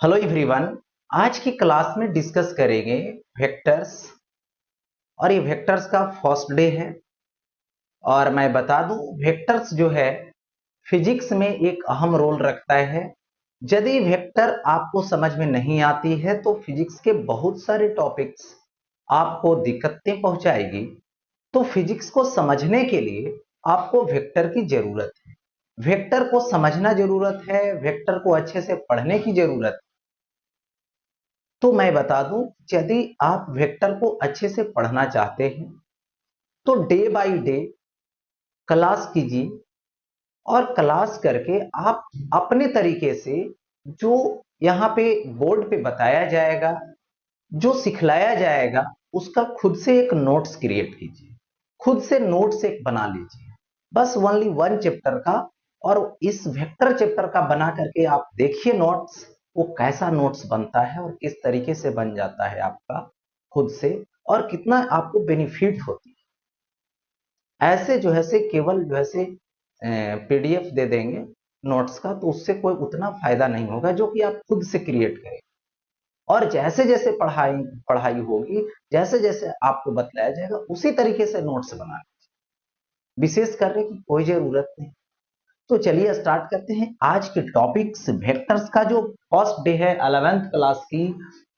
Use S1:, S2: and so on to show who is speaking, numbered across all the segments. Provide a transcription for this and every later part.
S1: Hello everyone. आज की class में डिस्कस करेंगे वेक्टर्स। और ये वेक्टर्स का फर्स्ट डे है। और मैं बता दूं वेक्टर्स जो है फिजिक्स में एक अहम रोल रखता है। यदि वेक्टर आपको समझ में नहीं आती है तो फिजिक्स के बहुत सारे टॉपिक्स आपको दिक्कतें पहुंचाएगी। तो फिजिक्स को समझने के लिए आपको वेक्टर की जरूरत है। वेक्टर को समझना जरूरत है, वेक्टर को अच्छे से पढ़ने की जरूरत है। तो मैं बता दूं, यदि आप वेक्टर को अच्छे से पढ़ना चाहते हैं तो डे बाय डे क्लास कीजिए। और क्लास करके आप अपने तरीके से जो यहाँ पे बोर्ड पे बताया जाएगा, जो सिखलाया जाएगा, उसका खुद से एक नोट्स क्रिएट कीजिए। खुद से नोट्स एक बना लीजिए, बस ओनली वन चैप्टर का। और इस वेक्टर चैप्टर का बना करके आप देखिए नोट्स, वो कैसा नोट्स बनता है और किस तरीके से बन जाता है आपका खुद से, और कितना आपको बेनिफिट होती है। ऐसे जो है से केवल जो है से पीडीएफ दे देंगे नोट्स का, तो उससे कोई उतना फायदा नहीं होगा जो कि आप खुद से क्रिएट करें। और जैसे जैसे पढ़ाई पढ़ाई होगी, जैसे जैसे आपको बतलाया जाएगा, उसी तरीके से नोट्स बनाना, विशेष करने की कोई जरूरत नहीं। तो चलिए स्टार्ट करते हैं आज के टॉपिक्स। वेक्टर्स का जो फर्स्ट डे है 11th क्लास की,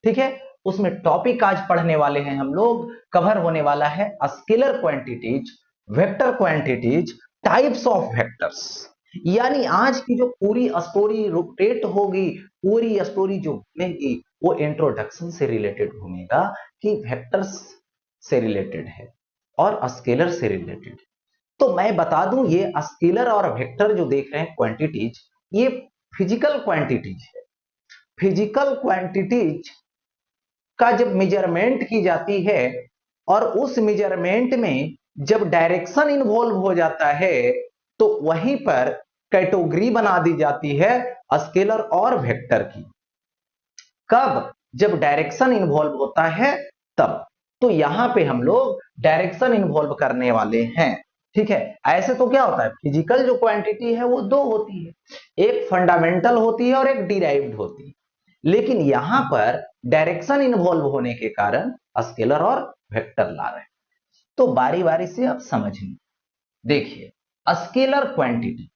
S1: ठीक है, उसमें टॉपिक आज पढ़ने वाले हैं हम लोग। कवर होने वाला है scalar quantities, vector quantities, types of vectors. यानी आज की जो पूरी स्टोरी रोटेट होगी, पूरी स्टोरी जो बनेगी, वो इंट्रोडक्शन से रिलेटेड घूमेगा कि वेक्टर्स से रिलेटेड है और स्केलर से रिलेटेड। तो मैं बता दूं, ये स्केलर और वेक्टर जो देख रहे हैं क्वांटिटीज, ये फिजिकल क्वांटिटीज है। फिजिकल क्वांटिटीज का जब मेजरमेंट की जाती है और उस मेजरमेंट में जब डायरेक्शन इन्वॉल्व हो जाता है, तो वहीं पर कैटेगरी बना दी जाती है स्केलर और वेक्टर की। कब? जब डायरेक्शन इन्वॉल्व होता है तब। तो यहां पे हम लोग डायरेक्शन इन्वॉल्व करने वाले हैं, ठीक है। ऐसे तो क्या होता है, फिजिकल जो क्वांटिटी है वो दो होती है, एक फंडामेंटल होती है और एक डिराइव्ड होती है। लेकिन यहां पर डायरेक्शन इन्वॉल्व होने के कारण स्केलर और वेक्टर ला रहे हैं। तो बारी बारी से अब समझिए। देखिए, स्केलर क्वांटिटी,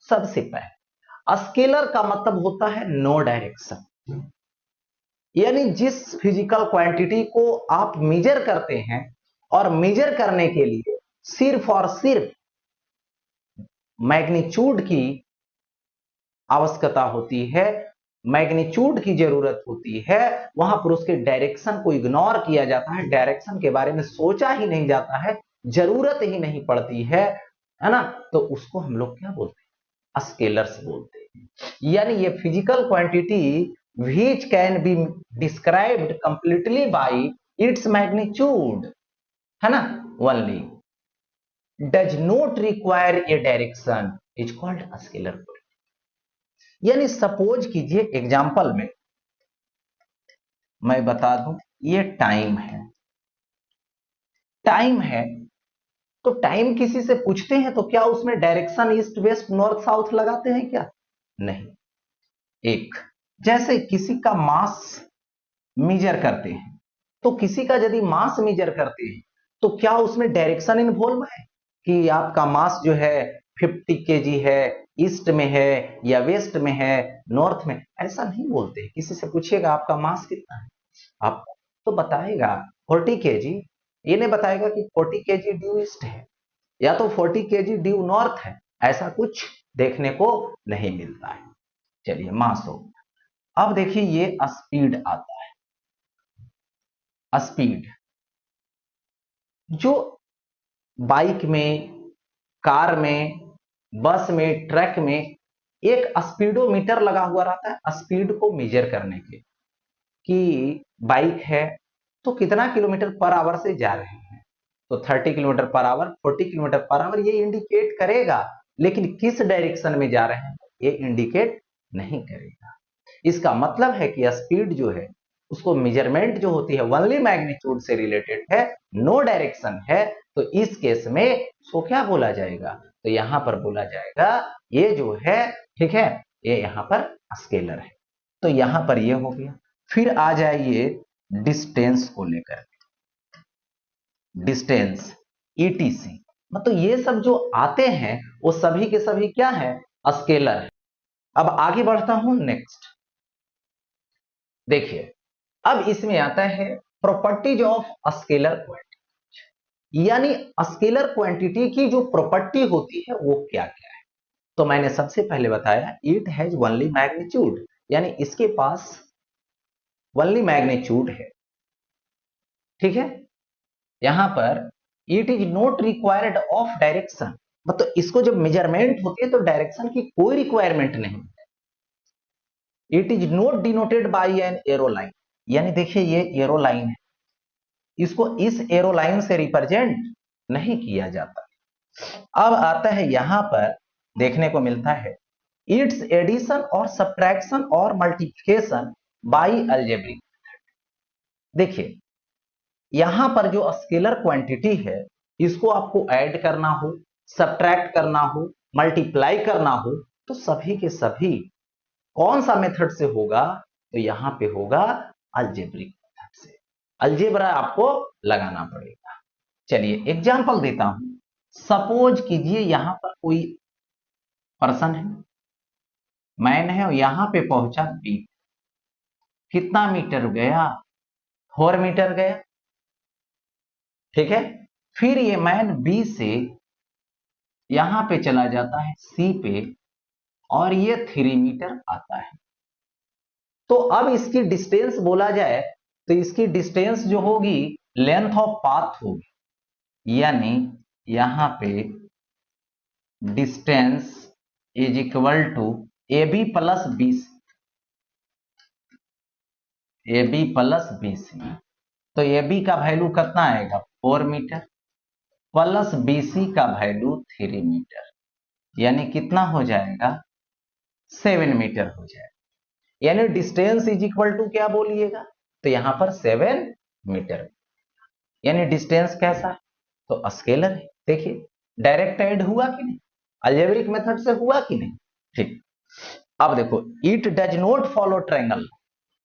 S1: सबसे पहले स्केलर का मतलब होता है नो डायरेक्शन। यानी जिस फिजिकल क्वांटिटी को आप मेजर करते हैं, और मेजर करने के लिए सिर्फ और सिर्फ मैग्नीट्यूड की आवश्यकता होती है, मैग्नीट्यूड की जरूरत होती है, वहां पर उसके डायरेक्शन को इग्नोर किया जाता है, डायरेक्शन के बारे में सोचा ही नहीं जाता है, जरूरत ही नहीं पड़ती है ना। तो उसको हम लोग क्या बोलते हैं, स्केलर्स बोलते हैं। यानी ये physical quantity which can be described completely by its magnitude, है ना, only does not require a direction is called a scalar quantity। यानी सपोज कीजिए एग्जांपल में मैं बता दूं, ये टाइम है। टाइम है तो टाइम किसी से पूछते हैं तो क्या उसमें direction east west north south लगाते हैं क्या? नहीं। एक, जैसे किसी का मास मेजर करते हैं, तो किसी का यदि मास मेजर करते हैं तो क्या उसमें डायरेक्शन इन्वॉल्व है कि आपका मास जो है 50 kg है, ईस्ट में है या वेस्ट में है, नॉर्थ में? ऐसा नहीं बोलते। किसी से पूछिएगा आपका मास कितना है, आप तो बताएगा 40 kg। ये नहीं बताएगा कि 40 kg ड्यू ईस्ट है या तो 40 kg ड्यू नॉर्थ है। ऐसा कुछ देखने को नहीं मिलता है। चलिए, मास हो। अब देखिए, ये स्पीड आता है। स्पीड जो बाइक में, कार में, बस में, ट्रक में एक स्पीडोमीटर लगा हुआ रहता है स्पीड को मेजर करने के, कि बाइक है तो कितना किलोमीटर पर आवर से जा रहे हैं। तो 30 kilometre per hour, 40 kilometre per hour, ये इंडिकेट करेगा, लेकिन किस डायरेक्शन में जा रहे हैं ये इंडिकेट नहीं करेगा। इसका मतलब है कि स्पीड जो है उसको मेजरमेंट जो होती है ओनली मैग्नीट्यूड से रिलेटेड है, नो डायरेक्शन है। तो इस केस में उसको क्या बोला जाएगा? तो यहां पर बोला जाएगा ये जो है, ठीक है, ये यहां पर स्केलर है। तो यहां पर ये हो गया। फिर आ जाइए डिस्टेंस को लेकर, डिस्टेंस ईटीसी, मतलब ये सब जो आते हैं वो सभी के सभी क्या है, स्केलर है। अब आगे बढ़ता हूं नेक्स्ट, देखिए अब इसमें आता है प्रॉपर्टीज ऑफ स्केलर क्वांटिटी, यानी स्केलर क्वांटिटी की जो प्रॉपर्टी होती है वो क्या क्या है। तो मैंने सबसे पहले बताया इट हैज ओनली मैग्नीट्यूड, यानी इसके पास ओनली मैग्नीट्यूड है, ठीक है। यहां पर it is not required of direction, मतलब इसको जब मेजरमेंट होती है तो डायरेक्शन की कोई रिक्वायरमेंट नहीं। It is not denoted by an arrow line, यानी देखिए ये एरो लाइन है, इसको इस एरो लाइन से रिप्रेजेंट नहीं किया जाता। अब आता है यहां पर देखने को मिलता है इट्स एडिशन और सब्ट्रैक्शन और मल्टीप्लिकेशन बाय अलजेब्रिक। देखिए यहां पर जो स्केलर क्वांटिटी है इसको आपको ऐड करना हो, सब्ट्रैक्ट करना हो, मल्टीप्लाई करना हो, तो सभी के सभी कौन सा मेथड से होगा, तो यहां पे होगा अलजेब्रिक मेथड से। अलजेब्रा आपको लगाना पड़ेगा। चलिए एग्जांपल देता हूं, सपोज कीजिए यहां पर कोई पर्सन है, मैन है, और यहां पे पहुंचा बी, कितना मीटर गया, 4 मीटर गया, ठीक है। फिर ये मैन बी से यहां पे चला जाता है सी पे और ये 3 मीटर आता है। तो अब इसकी डिस्टेंस बोला जाए तो इसकी डिस्टेंस जो होगी लेंथ ऑफ पाथ होगी, यानी यहां पे distance is equal to A B plus B C, A B plus B C. तो ए बी का वैल्यू कितना आएगा 4 मीटर प्लस बी सी का वैल्यू 3 मीटर, यानी कितना हो जाएगा 7 मीटर हो जाएगा। यानी डिस्टेंस इज इक्वल टू क्या बोलिएगा, तो यहां पर 7 मीटर, यानी डिस्टेंस कैसा है, तो स्केलर है। देखिए डायरेक्ट ऐड हुआ कि नहीं, अलजेब्रिक मेथड से हुआ कि नहीं, ठीक। अब देखो it does not follow triangle,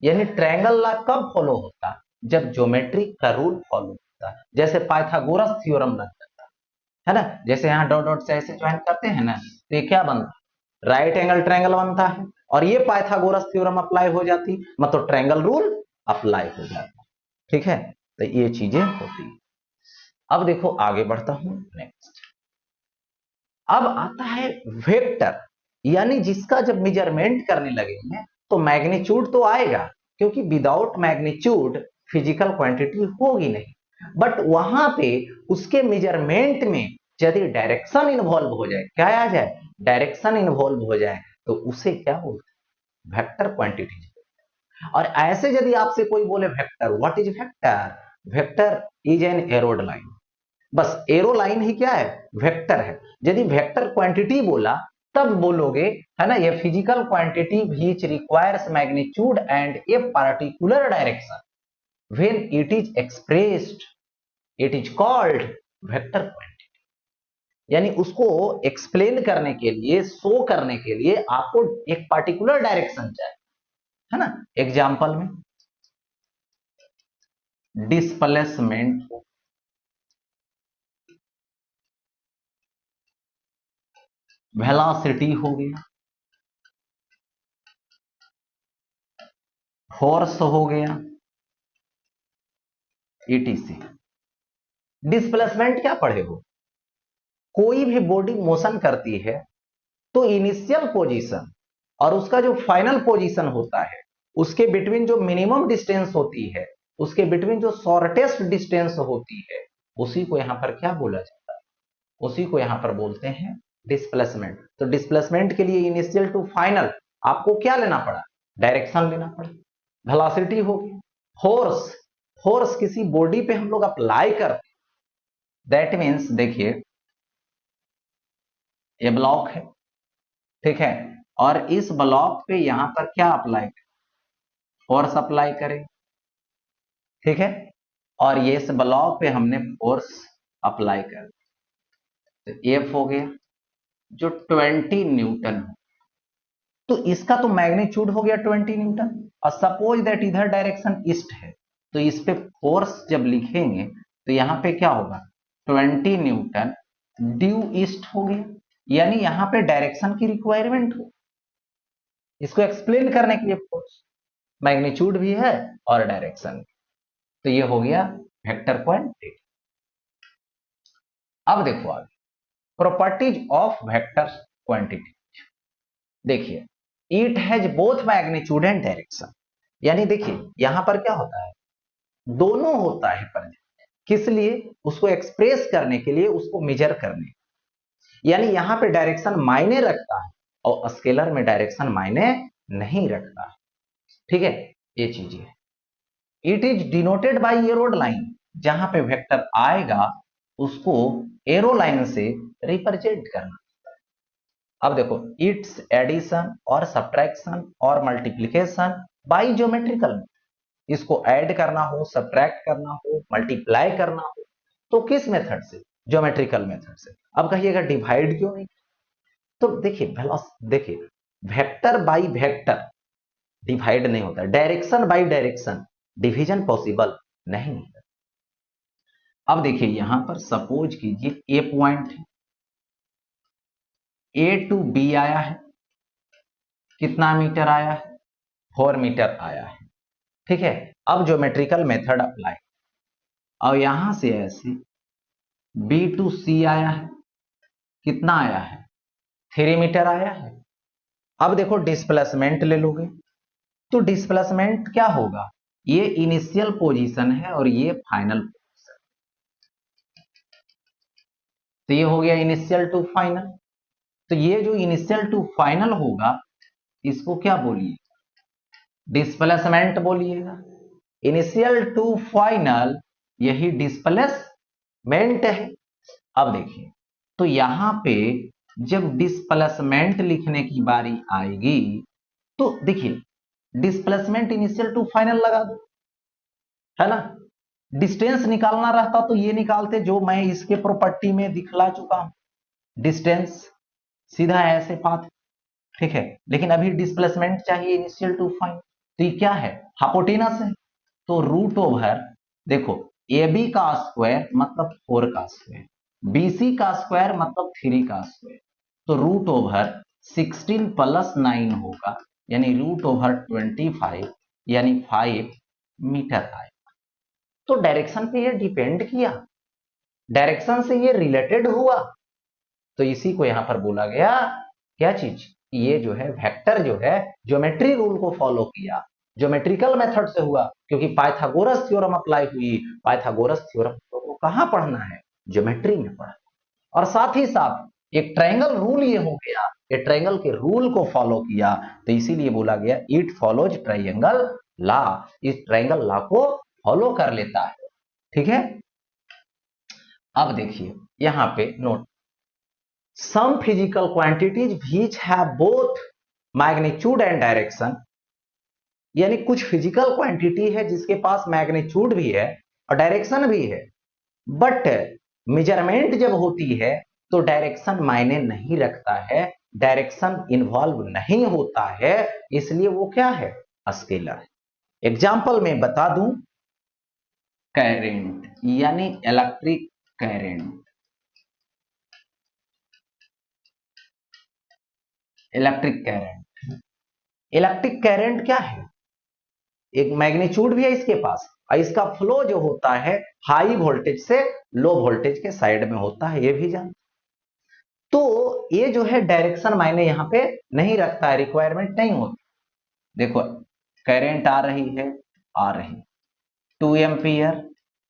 S1: यानी ट्रायंगल लॉ कब फॉलो होता है, जब ज्योमेट्रिक का रूल फॉलो होता है, जैसे पाइथागोरस थ्योरम लग जाता है ना, जैसे यहाँ डॉट डॉट से ऐसे ज्वाइन करते हैं ना, तो ये क्या बनता है, राइट एंगल ट्रायंगल बनता है, और ये पाइथागोरस थ्योरम अप्लाई हो जाती, मतलब ट्रायंगल रूल अप्लाई हो जाता, ठीक है। तो ये चीजें होती है। अब देखो आगे बढ़ता हूं नेक्स्ट, अब आता है वेक्टर, यानी जिसका जब मेजरमेंट करने लगेंगे तो मैग्नीट्यूड तो आएगा, क्योंकि विदाउट मैग्नीट्यूड फिजिकल क्वांटिटी होगी नहीं, बट वहां पे उसके मेजरमेंट में यदि डायरेक्शन इन्वॉल्व हो जाए, क्या आ जाए, डायरेक्शन इन्वॉल्व हो जाए, तो उसे क्या बोलते हैं, वेक्टर क्वांटिटी। और ऐसे यदि आपसे कोई बोले vector, what is vector, vector is an arrowed line, बस एरो लाइन ही क्या है, वेक्टर है। यदि वेक्टर क्वांटिटी बोला तब बोलोगे है ना, ये physical quantity which requires magnitude and a particular direction when it is expressed it is called vector quantity. यानी उसको एक्सप्लेन करने के लिए, शो करने के लिए आपको एक पार्टिकुलर डायरेक्शन चाहिए, है ना। एग्जांपल में डिस्प्लेसमेंट, वेलोसिटी हो गया, फोर्स हो गया, ईटीसी। डिस्प्लेसमेंट क्या पढ़े हो, कोई भी बॉडी मोशन करती है तो इनिशियल पोजीशन और उसका जो फाइनल पोजीशन होता है उसके बिटवीन जो मिनिमम डिस्टेंस होती है, उसके बिटवीन जो शॉर्टेस्ट डिस्टेंस होती है, उसी को यहां पर क्या बोला जाता है, उसी को यहां पर बोलते हैं डिस्प्लेसमेंट। तो डिस्प्लेसमेंट के लिए इनिशियल टू फाइनल आपको क्या लेना पड़ा, डायरेक्शन लेना पड़ा। वेलोसिटी होगी, फोर्स, फोर्स किसी बॉडी पे हम लोग अप्लाई करते, दैट मीन्स देखिए ये ब्लॉक है, ठीक है, और इस ब्लॉक पे यहां पर क्या अप्लाई करें, फोर्स अप्लाई करें, ठीक है, और ये इस ब्लॉक पे हमने फोर्स अप्लाई कर, तो एफ हो गया जो 20 न्यूटन, तो इसका तो मैग्नीट्यूड हो गया 20 न्यूटन, और सपोज दैट इधर डायरेक्शन ईस्ट है, तो इस पे फोर्स जब लिखेंगे तो यहां पे क्या होगा, 20 न्यूटन ड्यू ईस्ट हो गया, यानी यहां पे डायरेक्शन की रिक्वायरमेंट हो, इसको एक्सप्लेन करने के लिए फोर्स, मैग्नीट्यूड भी है और डायरेक्शन, तो ये हो गया वेक्टर क्वांटिटी। अब देखो आगे प्रॉपर्टीज ऑफ वेक्टर क्वांटिटी। देखिए it has both magnitude and direction, यानी देखिए यहां पर क्या होता है, दोनों होता है पर किस लिए, उसको एक्सप्रेस करने के लिए, उसको मेजर करने, यानी यहां पे डायरेक्शन मायने रखता है और स्केलर में डायरेक्शन मायने नहीं रखता है, ठीक है, ये चीज है। It is denoted by arrowed line, जहां पे वेक्टर आएगा उसको एरो लाइन से रिप्रेजेंट करना। अब देखो इट्स एडिशन और सब्ट्रैक्शन और मल्टीप्लिकेशन बाय ज्योमेट्रिकल, इसको ऐड करना हो, सब्ट्रैक्ट करना हो, मल्टीप्लाई करना हो, तो किस मेथड से, ज्योमेट्रिकल मेथड से। अब कहिएगा डिवाइड क्यों नहीं, तो देखिए वेक्टर बाय वेक्टर डिवाइड नहीं होता, direction by direction division possible नहीं है। अब देखिए यहां पर सपोज कीजिए ए पॉइंट है, ए टू बी आया है, कितना मीटर आया है, 4 मीटर आया है, ठीक है। अब ज्योमेट्रिकल मेथड अप्लाई, और यहां से ऐसे बी टू सी आया है, कितना आया है, 3 मीटर आया है। अब देखो डिस्प्लेसमेंट ले लोगे, तो डिस्प्लेसमेंट क्या होगा, ये इनिशियल पोजीशन है और ये फाइनल पोजीशन, तो ये हो गया इनिशियल टू फाइनल। तो ये जो इनिशियल टू फाइनल होगा इसको क्या बोलिए, डिस्प्लेसमेंट बोलिएगा। इनिशियल टू फाइनल यही डिस्प्लेसमेंट है। अब देखिए तो यहां पे जब डिस्प्लेसमेंट लिखने की बारी आएगी तो देखिए डिस्प्लेसमेंट इनिशियल टू फाइनल लगा दो, है ना। डिस्टेंस निकालना रहता तो ये निकालते जो मैं इसके प्रॉपर्टी में दिखला चुका हूं, डिस्टेंस सीधा ऐसे पाथ, ठीक है, लेकिन अभी डिस्प्लेसमेंट चाहिए इनिशियल टू फाइनल, तो ये क्या है, हाइपोटेनस है, तो रूट ओवर, देखो ए बी का स्क्वायर मतलब 4 का स्क्वायर, BC का स्क्वायर मतलब 3 का स्क्वायर, तो रूट ओवर 16 प्लस 9 होगा, यानी रूट ओवर 25, यानी 5 मीटर आएगा। तो डायरेक्शन पे ये डिपेंड किया, डायरेक्शन से ये रिलेटेड हुआ, तो इसी को यहां पर बोला गया क्या चीज, ये जो है वेक्टर जो है ज्योमेट्री रूल को फॉलो किया, ज्योमेट्रिकल मेथड से हुआ, क्योंकि पाइथागोरस थ्योरम अप्लाई हुई, पाइथागोरस थ्योरम को कहां पढ़ना है, ज्योमेट्री में पढ़ना, और साथ ही साथ एक ट्रायंगल रूल ये हो गया, ये ट्रायंगल के रूल को फॉलो किया, तो इसीलिए बोला गया इट फॉलोज ट्रायंगल लॉ, इस ट्रायंगल लॉ को फॉलो कर लेता है, ठीक है। अब देखिए यहां पे note, some physical quantities which have both magnitude and direction, यानी कुछ फिजिकल क्वांटिटी है जिसके पास मैग्नीट्यूड भी है और डायरेक्शन भी है, बट मेजरमेंट जब होती है तो डायरेक्शन मायने नहीं रखता है, डायरेक्शन इन्वॉल्व नहीं होता है, इसलिए वो क्या है, स्केलर है। एग्जाम्पल में बता दूं, करंट यानी electric current, electric current, electric current क्या है, एक मैग्नीट्यूड भी है इसके पास, और इसका फ्लो जो होता है हाई वोल्टेज से लो वोल्टेज के साइड में होता है, ये भी जान। तो ये जो है डायरेक्शन मायने यहां पे नहीं रखता है, रिक्वायरमेंट नहीं होती। देखो करंट आ रही है, आ रही 2 एम्पियर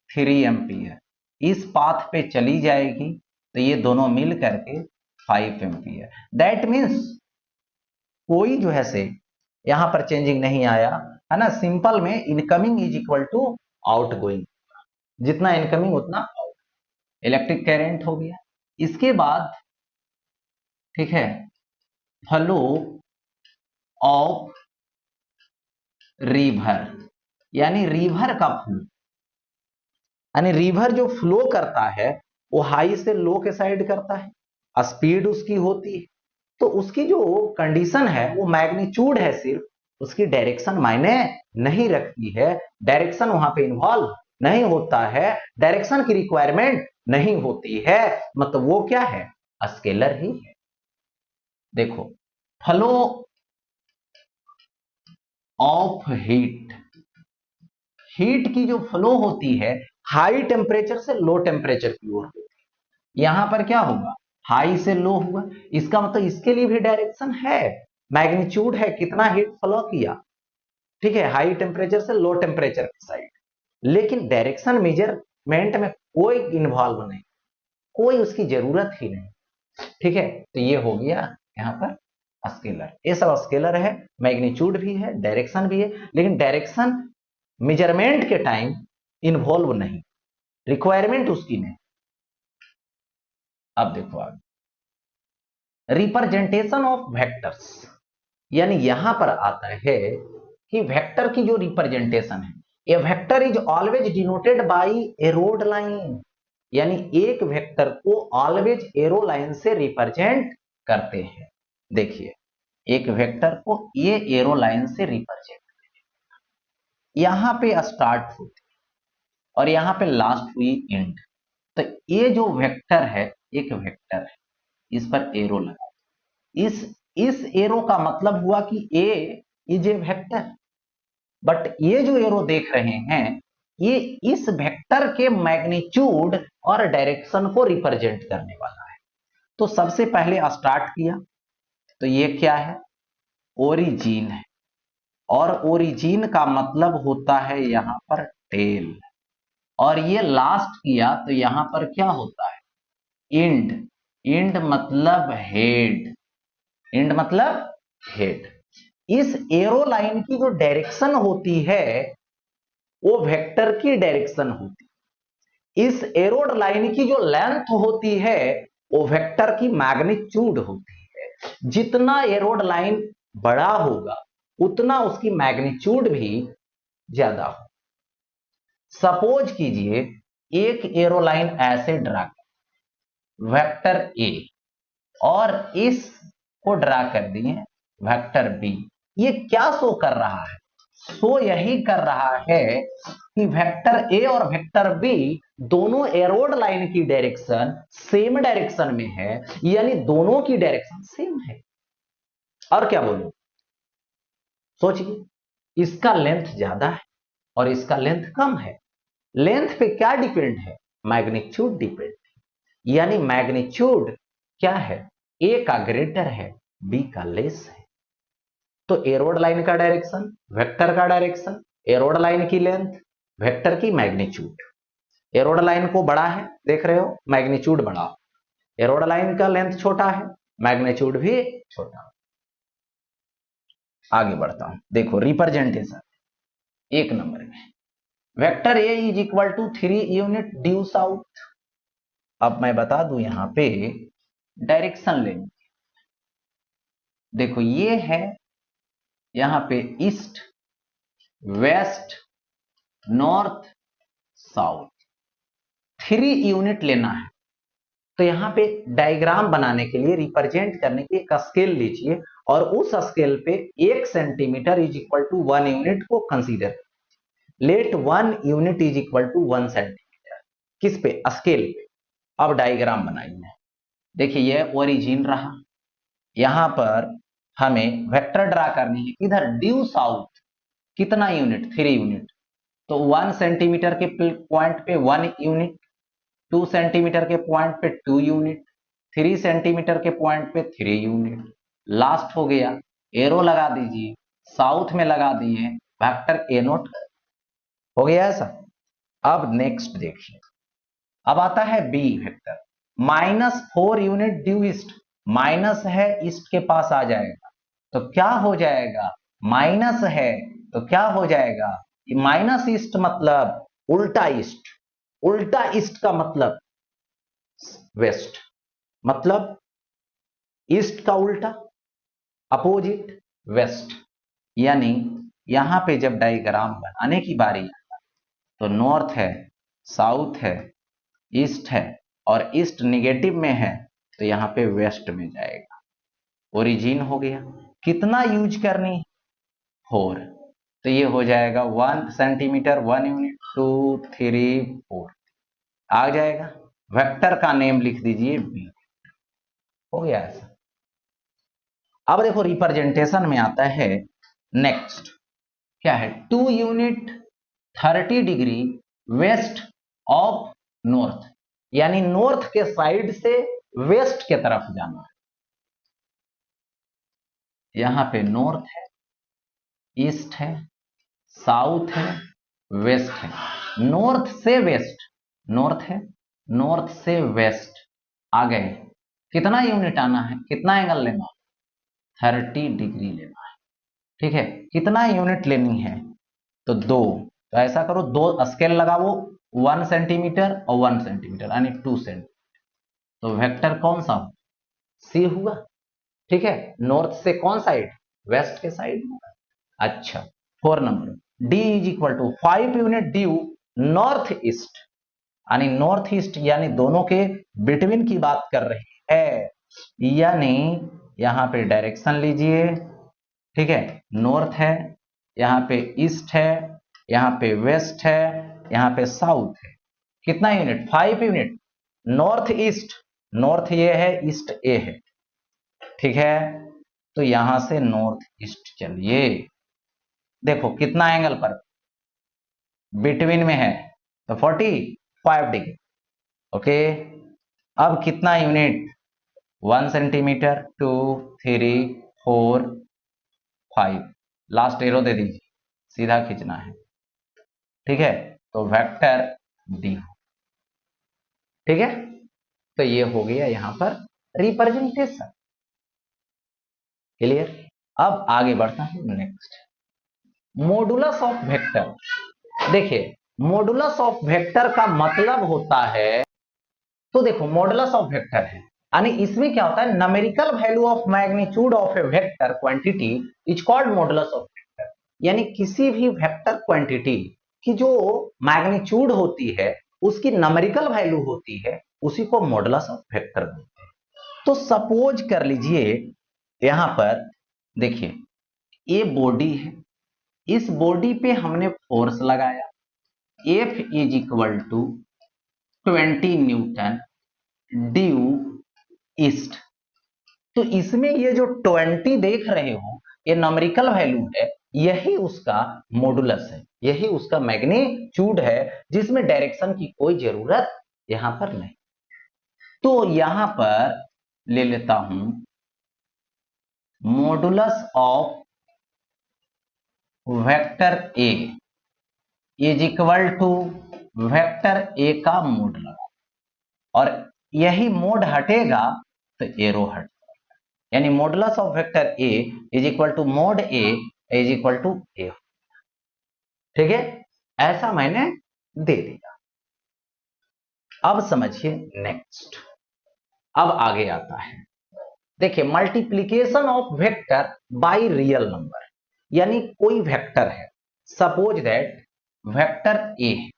S1: 3 एम्पियर, इस पाथ पे चली जाएगी तो ये दोनों मिल करके 5 एम्पियर, दैट मीन्स कोई जो है से यहां पर चेंजिंग नहीं आया, है ना। सिंपल में incoming is equal to outgoing, जितना इनकमिंग उतना आउट, इलेक्ट्रिक करंट हो गया। इसके बाद ठीक है फ्लो ऑफ रिवर, यानी रिवर का फ्लो, यानी रिवर जो फ्लो करता है वो हाई से लो के साइड करता है, स्पीड उसकी होती है, तो उसकी जो कंडीशन है वो मैग्नीट्यूड है, सिर्फ उसकी डायरेक्शन मायने नहीं रखती है, डायरेक्शन वहां पे इन्वॉल्व नहीं होता है, डायरेक्शन की रिक्वायरमेंट नहीं होती है, मतलब वो क्या है, स्केलर ही है। देखो, फ्लो ऑफ हीट, हीट की जो फ्लो होती है हाई टेम्परेचर से लो टेम्परेचर की ओर होती है। यहां पर क्या होगा, हाई से लो हुआ, इसका मतलब इसके लिए भी डायरेक्शन है, मैग्नीट्यूड है, कितना हीट फ्लो किया, ठीक है, हाई टेम्परेचर से लो टेम्परेचर की साइड, लेकिन डायरेक्शन मेजरमेंट में कोई इन्वॉल्व नहीं, कोई उसकी जरूरत ही नहीं, ठीक है। तो ये हो गया यहाँ पर स्केलर, ये सब स्केलर है, मैग्नीट्यूड भी है, डायरेक्शन भी है, लेकिन डायरेक्शन मेजरमेंट के टाइम इन्वॉल्व नहीं, रिक्वायरमेंट उसकी नहीं। अब देखो आगे, रिप्रेजेंटेशन ऑफ वेक्टर्स, यानी यहां पर आता है कि वेक्टर की जो रिप्रेजेंटेशन है, a vector is always denoted by arrowed line, यानी एक वेक्टर को ऑलवेज एरो लाइन से रिप्रेजेंट करते हैं। देखिए, एक वेक्टर को ये एरो लाइन से रिप्रेजेंट, यहां पे स्टार्ट हुई और यहां पे लास्ट हुई एंड, तो ये जो वेक्टर है, एक वेक्टर है, इस पर एरो लगा, इस एरो का मतलब हुआ कि ए इज ए वेक्टर, बट ये जो एरो देख रहे हैं ये इस वेक्टर के मैग्नीट्यूड और डायरेक्शन को रिप्रेजेंट करने वाला है। तो सबसे पहले स्टार्ट किया, तो ये क्या है, ओरिजिन है, और ओरिजिन का मतलब होता है यहां पर टेल, और ये लास्ट किया तो यहां पर क्या होता है, एंड, एंड मतलब हेड, एंड मतलब हेड। इस एरो लाइन की जो डायरेक्शन होती है वो वेक्टर की डायरेक्शन होती है, इस एरोड लाइन की जो लेंथ होती है वो वेक्टर की मैग्नीट्यूड होती है। जितना एरोड लाइन बड़ा होगा उतना उसकी मैग्नीट्यूड भी ज्यादा हो। सपोज कीजिए एक एरो लाइन ऐसे ड्रा कर, वेक्टर ए, और इस को ड्रा कर दिए वेक्टर बी, ये क्या शो कर रहा है, शो यही कर रहा है कि वेक्टर ए और वेक्टर बी दोनों एरोड लाइन की डायरेक्शन सेम डायरेक्शन में है, यानी दोनों की डायरेक्शन सेम है। और क्या बोलूं, सोचिए, इसका लेंथ ज्यादा है और इसका लेंथ कम है, लेंथ पे क्या डिपेंड है, मैग्नीट्यूड डिपेंड है, यानी मैग्नीट्यूड क्या है, ए का ग्रेटर है, बी का लेस है। तो एरोड लाइन का डायरेक्शन, वेक्टर का डायरेक्शन, एरोड लाइन की लेंथ, वेक्टर की मैग्नीट्यूड, एरोड लाइन को बड़ा है, देख रहे हो, मैग्नीट्यूड बड़ा, एरोड लाइन का लेंथ छोटा है, मैग्नीट्यूड भी छोटा। आगे बढ़ता हूं, देखो रिप्रेजेंटेशन एक नंबर में, vector A is equal to 3 unit due south. अब मैं बता दूं यहां पे डायरेक्शन लेंगे, देखो ये है यहां पे east, west, north, south, 3 unit लेना है। तो यहां पे डायग्राम बनाने के लिए, रिप्रेजेंट करने के लिए एक स्केल लीजिए और उस स्केल पे 1 centimetre is equal to 1 unit को consider, let 1 unit is equal to 1 centimetre, किस पे, स्केल पे। अब डायग्राम बनाइए, देखिए ये ओरिजिन रहा, यहां पर हमें वेक्टर ड्रा करनी है, इधर ड्यू साउथ कितना यूनिट, 3 यूनिट, तो 1 सेंटीमीटर के पॉइंट पे 1 यूनिट, 2 सेंटीमीटर के पॉइंट पे 2 यूनिट, 3 सेंटीमीटर के पॉइंट पे 3 यूनिट, लास्ट हो गया, एरो लगा दीजिए, साउथ में लगा दिए, वेक्टर ए नोट हो गया ऐसा। अब नेक्स्ट देखिए, अब आता है B vector, -4 unit due east, minus है ईस्ट के पास आ जाएगा, तो क्या हो जाएगा, माइनस है तो क्या हो जाएगा, माइनस ईस्ट मतलब उल्टा ईस्ट, उल्टा ईस्ट का मतलब वेस्ट, मतलब ईस्ट का उल्टा, अपोजिट वेस्ट, यानी यहां पे जब डायग्राम बनाने की बारी आता तो नॉर्थ है, साउथ है, ईस्ट है, और ईस्ट निगेटिव में है तो यहां पे वेस्ट में जाएगा, ओरिजिन हो गया। कितना यूज करनी? 4। तो ये हो जाएगा 1 सेंटीमीटर 1 यूनिट 2 3 4 आ जाएगा। वेक्टर का नेम लिख दीजिए बी। हो गया ऐसा। अब देखो रिप्रेजेंटेशन में आता है नेक्स्ट, क्या है? 2 unit 30 degree west of north, यानी नॉर्थ के साइड से वेस्ट के तरफ जाना है। यहां पे नॉर्थ है, ईस्ट है, साउथ है, वेस्ट है। नॉर्थ से वेस्ट, नॉर्थ है, नॉर्थ से वेस्ट आ गए। कितना यूनिट आना है, कितना एंगल लेना? 30 डिग्री लेना है। ठीक है, कितना यूनिट लेनी है? तो 2। तो ऐसा करो, 2 स्केल लगाओ, 1 सेंटीमीटर और 1 सेंटीमीटर यानी 2 सेंटीमीटर। तो वेक्टर कौन सा हो? सी हुआ। ठीक है, नॉर्थ से कौन साइड? वेस्ट के साइड होगा। अच्छा, 4 number, D is equal to 5 unit due north east, यानी नॉर्थ ईस्ट यानी दोनों के बिटवीन की बात कर रही है। यानी यहां पे डायरेक्शन लीजिए। ठीक है, नॉर्थ है, यहां पे ईस्ट है, यहां पे वेस्ट है, यहां पे साउथ है। कितना unit? 5 unit. North east, north ये है, ईस्ट ए है। ठीक है, तो यहां से नॉर्थ ईस्ट चलिए। देखो कितना एंगल पर बिटवीन में है, तो 45 डिग्री। ओके, अब कितना यूनिट? 1 सेंटीमीटर 2 3 4 5। लास्ट एरो दे दीजिए, सीधा खींचना है। ठीक है, तो वेक्टर डी। ठीक है, तो ये हो गया यहां पर रिप्रेजेंटेशन। क्लियर? अब आगे बढ़ता हूं नेक्स्ट, मॉडुलस ऑफ वेक्टर। देखिए, मॉडुलस ऑफ वेक्टर का मतलब होता है, तो देखो मॉडुलस ऑफ वेक्टर है, यानी इसमें क्या होता है? Numerical value of magnitude of A vector quantity is called modulus of vector. यानी किसी भी वेक्टर क्वांटिटी की जो मैग्नीट्यूड होती है, उसकी न्यूमेरिकल वैल्यू होती है, उसी को मॉडुलस ऑफ वेक्टर बोलते हैं। तो सपोज कर लीजिए, यहां पर देखिए, ये बॉडी है, इस बॉडी पे हमने फोर्स लगाया, F is equal to 20 newton due east. तो इसमें ये जो 20 देख रहे हो, ये न्यूमेरिकल वैल्यू है, यही उसका मॉडुलस है, यही उसका मैग्नीट्यूड है, जिसमें डायरेक्शन की कोई जरूरत यहां पर नहीं। तो यहां पर ले लेता हूं modulus of vector A is equal to vector A का मोड लगा, और यही मोड हटेगा तो एरो हट, यानी modulus of vector A is equal to mod A is equal to A. ठीक है, ऐसा मैंने दे दिया। अब समझिए नेक्स्ट, अब आगे आता है, देखिए multiplication of vector by real number. यानी कोई वेक्टर है, सपोज दैट वेक्टर ए है,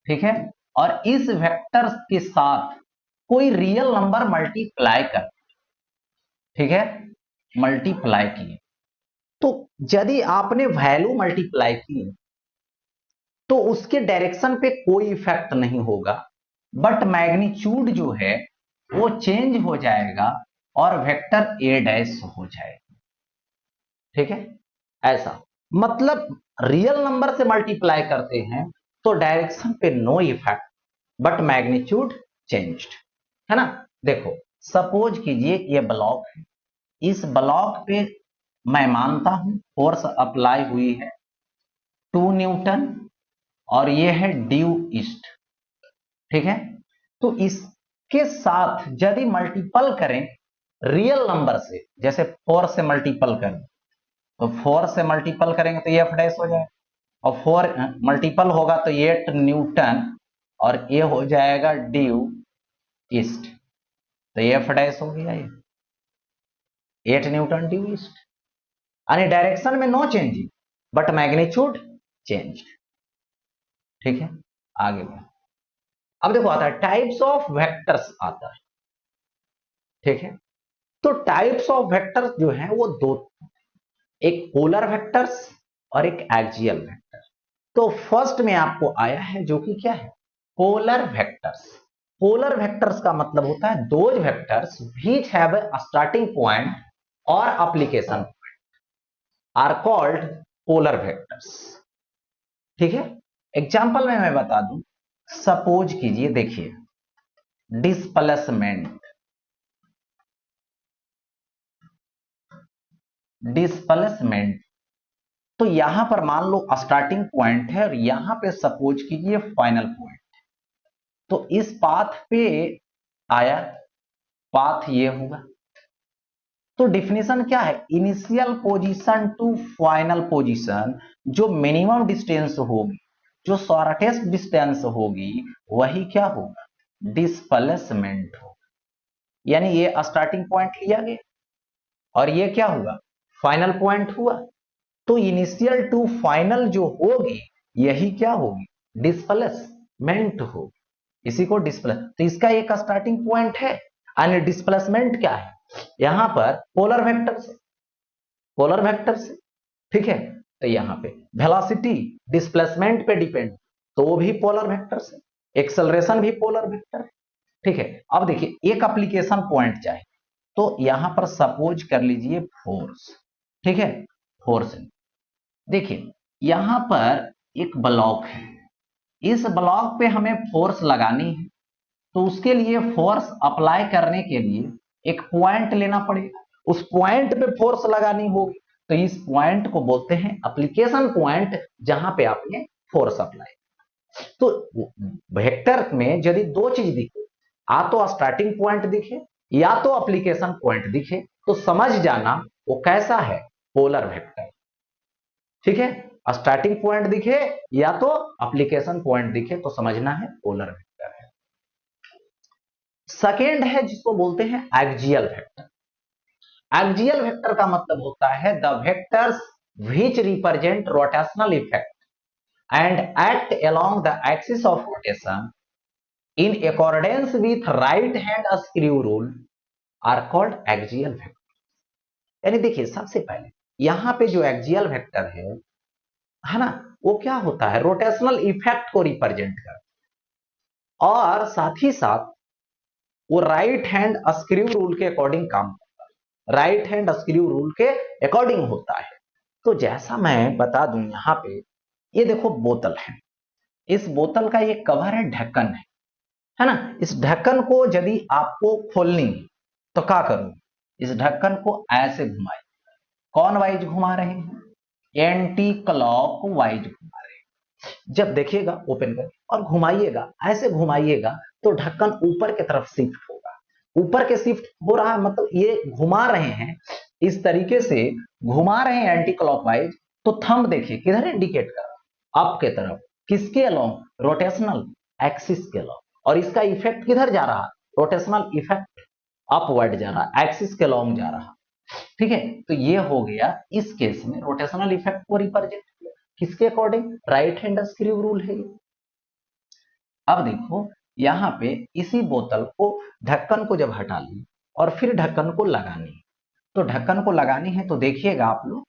S1: ठीक है, और इस वेक्टर के साथ कोई रियल नंबर मल्टीप्लाई कर, ठीक है, मल्टीप्लाई किए, तो यदि आपने वैल्यू मल्टीप्लाई की तो उसके डायरेक्शन पे कोई इफेक्ट नहीं होगा, बट मैग्नीट्यूड जो है वो चेंज हो जाएगा और वेक्टर ए डैश हो जाएगा। ठीक है, ऐसा मतलब रियल नंबर से मल्टीप्लाई करते हैं तो डायरेक्शन पे no effect, but magnitude changed, है ना? देखो सपोज कीजिए ये ब्लॉक है, इस ब्लॉक पे मैं मानता हूं फोर्स अप्लाई हुई है 2 न्यूटन, और ये है ड्यू ईस्ट। ठीक है, तो इसके साथ यदि मल्टीपल करें रियल नंबर से, जैसे 4 से मल्टीपल करें, तो 4 से मल्टीपल करेंगे तो ये एफ डैश हो जाए, और 4 मल्टीपल होगा तो 8 न्यूटन, और ये हो जाएगा ड्यू ईस्ट, तो ये एफ डैश हो गया, ये 8 न्यूटन ड्यू ईस्ट, यानी डायरेक्शन में no changing but magnitude change. ठीक है, आगे बढ़, अब देखो आता है टाइप्स ऑफ वेक्टर्स आता है। ठीक है, तो टाइप्स ऑफ वेक्टर्स जो हैं वो दो, एक पोलर वेक्टर्स और एक एक्सियल वेक्टर। तो फर्स्ट में आपको आया है जो कि क्या है, पोलर वेक्टर्स। पोलर वेक्टर्स का मतलब होता है those vectors which have a starting point और application are called polar vectors. ठीक है, एग्जांपल में मैं बता दूं, सपोज कीजिए, देखिए डिस्प्लेसमेंट, डिस्प्लेसमेंट तो यहां पर मान लो स्टार्टिंग पॉइंट है और यहां पे सपोज कीजिए फाइनल पॉइंट, तो इस पाथ पे आया, पाथ ये होगा। तो डिफिनेशन क्या है, initial position to final position, जो मिनिमम डिस्टेंस होगी, जो शॉर्टेस्ट डिस्टेंस होगी, वही क्या होगा, डिस्प्लेसमेंट होगा। यानी ये स्टार्टिंग पॉइंट लिया गया और ये क्या हुआ, फाइनल पॉइंट हुआ, तो इनिशियल टू फाइनल जो होगी यही क्या होगी, डिस्प्लेसमेंट होगी। इसी को डिस्प्लेस, तो इसका एक स्टार्टिंग पॉइंट है और डिस्प्लेसमेंट क्या है, यहां पर पोलर वेक्टर से, पोलर वेक्टर से। ठीक है, तो यहां पे वेलोसिटी डिस्प्लेसमेंट पे डिपेंड, तो वो भी पोलर वेक्टर से, एक्सेलरेशन भी पोलर वेक्टर है। ठीक है, अब देखिए एक एप्लीकेशन पॉइंट चाहिए, तो यहां पर सपोज कर लीजिए फोर्स। ठीक है, फोर्स, देखिए यहां पर एक ब्लॉक है, इस ब्लॉक पे हमें फोर्स लगानी है, तो उसके लिए फोर्स अप्लाई करने के लिए एक पॉइंट लेना पड़ेगा, उस पॉइंट पे फोर्स लगानी होगी, तो इस पॉइंट को बोलते हैं एप्लीकेशन पॉइंट, जहां पे आपने फोर्स अप्लाई। तो वेक्टर में यदि दो चीज दिखे, आ तो स्टार्टिंग पॉइंट दिखे या तो एप्लीकेशन पॉइंट दिखे, तो समझ जाना वो कैसा है, पोलर वेक्टर। ठीक है, स्टार्टिंग पॉइंट दिखे या तो एप्लीकेशन पॉइंट दिखे तो समझना है पोलर वेक्टर है। सेकेंड है जिसको बोलते हैं एक्सियल वेक्टर। एक्सियल वेक्टर का मतलब होता है the vectors which represent rotational effect and act along the axis of rotation in accordance with right hand screw rule are called axial vector. यानी देखिए सबसे पहले यहां पे जो एक्सियल वेक्टर है ना, वो क्या होता है, रोटेशनल इफेक्ट को रिप्रेजेंट करता है और साथ ही साथ वो राइट हैंड स्क्रू रूल के अकॉर्डिंग काम करता है, राइट हैंड स्क्रू रूल के अकॉर्डिंग होता है। तो जैसा मैं बता दूं यहां पे, ये देखो बोतल है, इस बोतल का ये कवर है, ढक्कन है ना, इस ढक्कन को यदि आपको खोलनी तो क्या करूं, इस ढक्कन को ऐसे घुमाइए, कौन वाइज घुमा रहे हैं, एंटी क्लॉक वाइज घुमा रहे हैं। जब देखिएगा ओपन कर और घुमाइएगा, ऐसे घुमाइएगा तो ढक्कन ऊपर की तरफ शिफ्ट होगा, ऊपर के शिफ्ट हो रहा है, मतलब ये घुमा रहे हैं, इस तरीके से घुमा रहे हैं एंटी क्लॉकवाइज। तो थंब देखिए किधर इंडिकेट कर रहा है, अप के तरफ, किसके अलोंग, रोटेशनल एक्सिस के अलोंग, और इसका इफेक्ट किधर जा रहा है, रोटेशनल इफेक्ट अपवर्ड जा रहा है, एक्सिस के अलोंग जा रहा है। ठीक है, तो ये हो गया इस केस में रोटेशनल इफेक्ट को रिप्रेजेंट किया, किसके according, right hand screw rule है ये। अब देखो यहां पे इसी बोतल को, ढक्कन को जब हटा ली और फिर ढक्कन को लगानी, तो ढक्कन को लगानी है तो देखिएगा आप लोग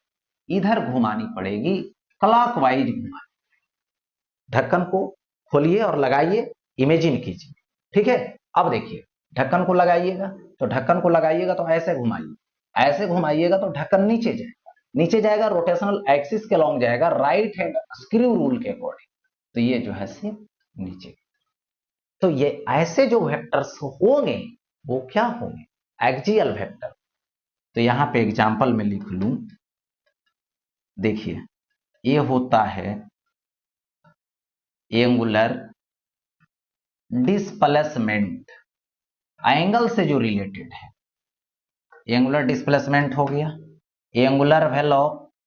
S1: इधर घुमानी पड़ेगी, क्लॉकवाइज घुमानी, ढक्कन को खोलिए और लगाइए, इमेजिन कीजिए। ठीक है, अब देखिए ढक्कन को लगाइएगा, तो ढक्कन को लगाइएगा तो ऐसे घुमाइए, ऐसे घुमाइएगा तो ढक्कन नीचे जाएगा, नीचे जाएगा रोटेशनल एक्सिस के लॉन्ग जाएगा, राइट हैंड स्क्रू रूल के अकॉर्डिंग, तो ये जो है सिर्फ नीचे। तो ये ऐसे जो वेक्टर्स होंगे वो क्या होंगे, एक्सियल वेक्टर। तो यहां पे एग्जांपल में लिख लूं, देखिए ये होता है एंगुलर डिस्प्लेसमेंट, एंगल से जो रिलेटेड है, एंगुलर डिस्प्लेसमेंट हो गया, एंगुलर वेलोसिटी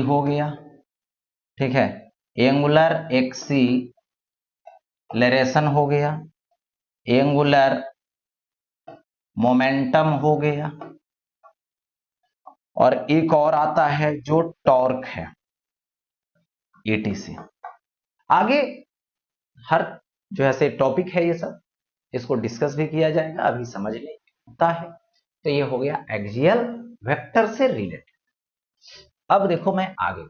S1: हो गया, ठीक है, एंगुलर एक्सीलरेशन हो गया, एंगुलर मोमेंटम हो गया, और एक और आता है जो टॉर्क है, एटीसी। आगे हर जो ऐसे टॉपिक है ये सब, इसको डिस्कस भी किया जाएगा, अभी समझ लें। होता है। तो ये हो गया एक्सियल वेक्टर से रिलेटेड। अब देखो मैं आगे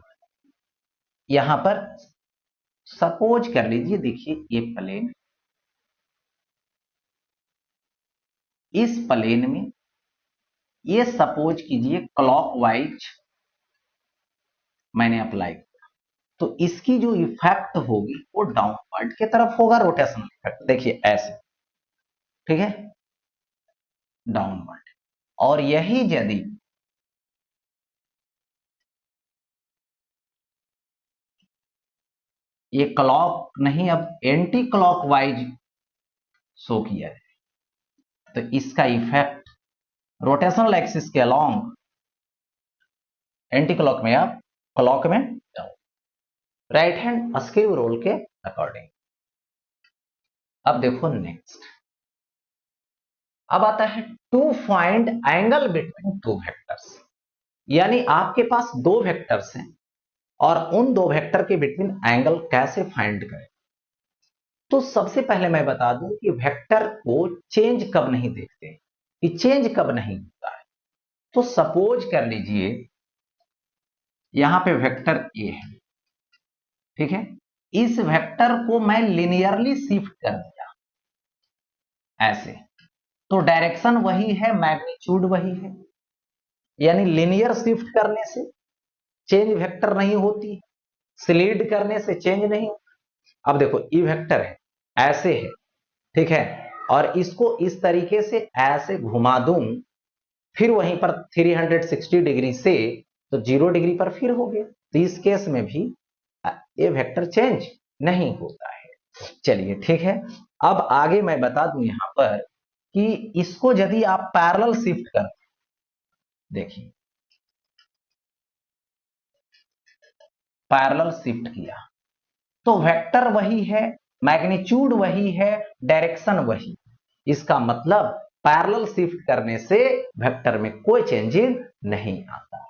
S1: यहां पर सपोज कर लीजिए, देखिए ये प्लेन, इस प्लेन में ये सपोज कीजिए क्लॉकवाइज मैंने अप्लाई किया, तो इसकी जो इफेक्ट होगी वो डाउनवर्ड की तरफ होगा, रोटेशनल इफेक्ट देखिए ऐसे, ठीक है, डाउनवर्ड। और यही यदि ये क्लॉक नहीं, अब एंटी क्लॉकवाइज शो किया है, तो इसका इफेक्ट रोटेशनल एक्सिस के अलोंग एंटी क्लॉक में आप क्लॉक में जाओ, राइट हैंड स्क्रू रोल के अकॉर्डिंग। अब देखो नेक्स्ट, अब आता है to find angle between two vectors, यानी आपके पास दो वेक्टर्स हैं और उन दो वेक्टर के बिटवीन एंगल कैसे फाइंड करें। तो सबसे पहले मैं बता दूं कि वेक्टर को चेंज कब नहीं देखते, कि चेंज कब नहीं होता है। तो सपोज कर लीजिए यहां पे वेक्टर ए है, ठीक है, इस वेक्टर को मैं लिनियरली शिफ्ट कर दिया ऐसे, तो डायरेक्शन वही है, मैग्नीट्यूड वही है, यानी लिनियर शिफ्ट करने से चेंज वेक्टर नहीं होती, स्लीड करने से चेंज नहीं होता। अब देखो ई वेक्टर है, ऐसे है, ठीक है, और इसको इस तरीके से ऐसे घुमा दूं, फिर वहीं पर 360 डिग्री से, तो 0 डिग्री पर फिर हो गया। तो इस केस में भी ये वेक्टर चेंज नहीं होता है। चलिए ठीक है, अब आगे मैं बता दूं यहां पर कि इसको यदि आप पैरेलल शिफ्ट करते, देखिए पैरेलल शिफ्ट किया तो वेक्टर वही है, मैग्नीट्यूड वही है, डायरेक्शन वही, इसका मतलब पैरेलल शिफ्ट करने से वेक्टर में कोई चेंजिंग नहीं आता,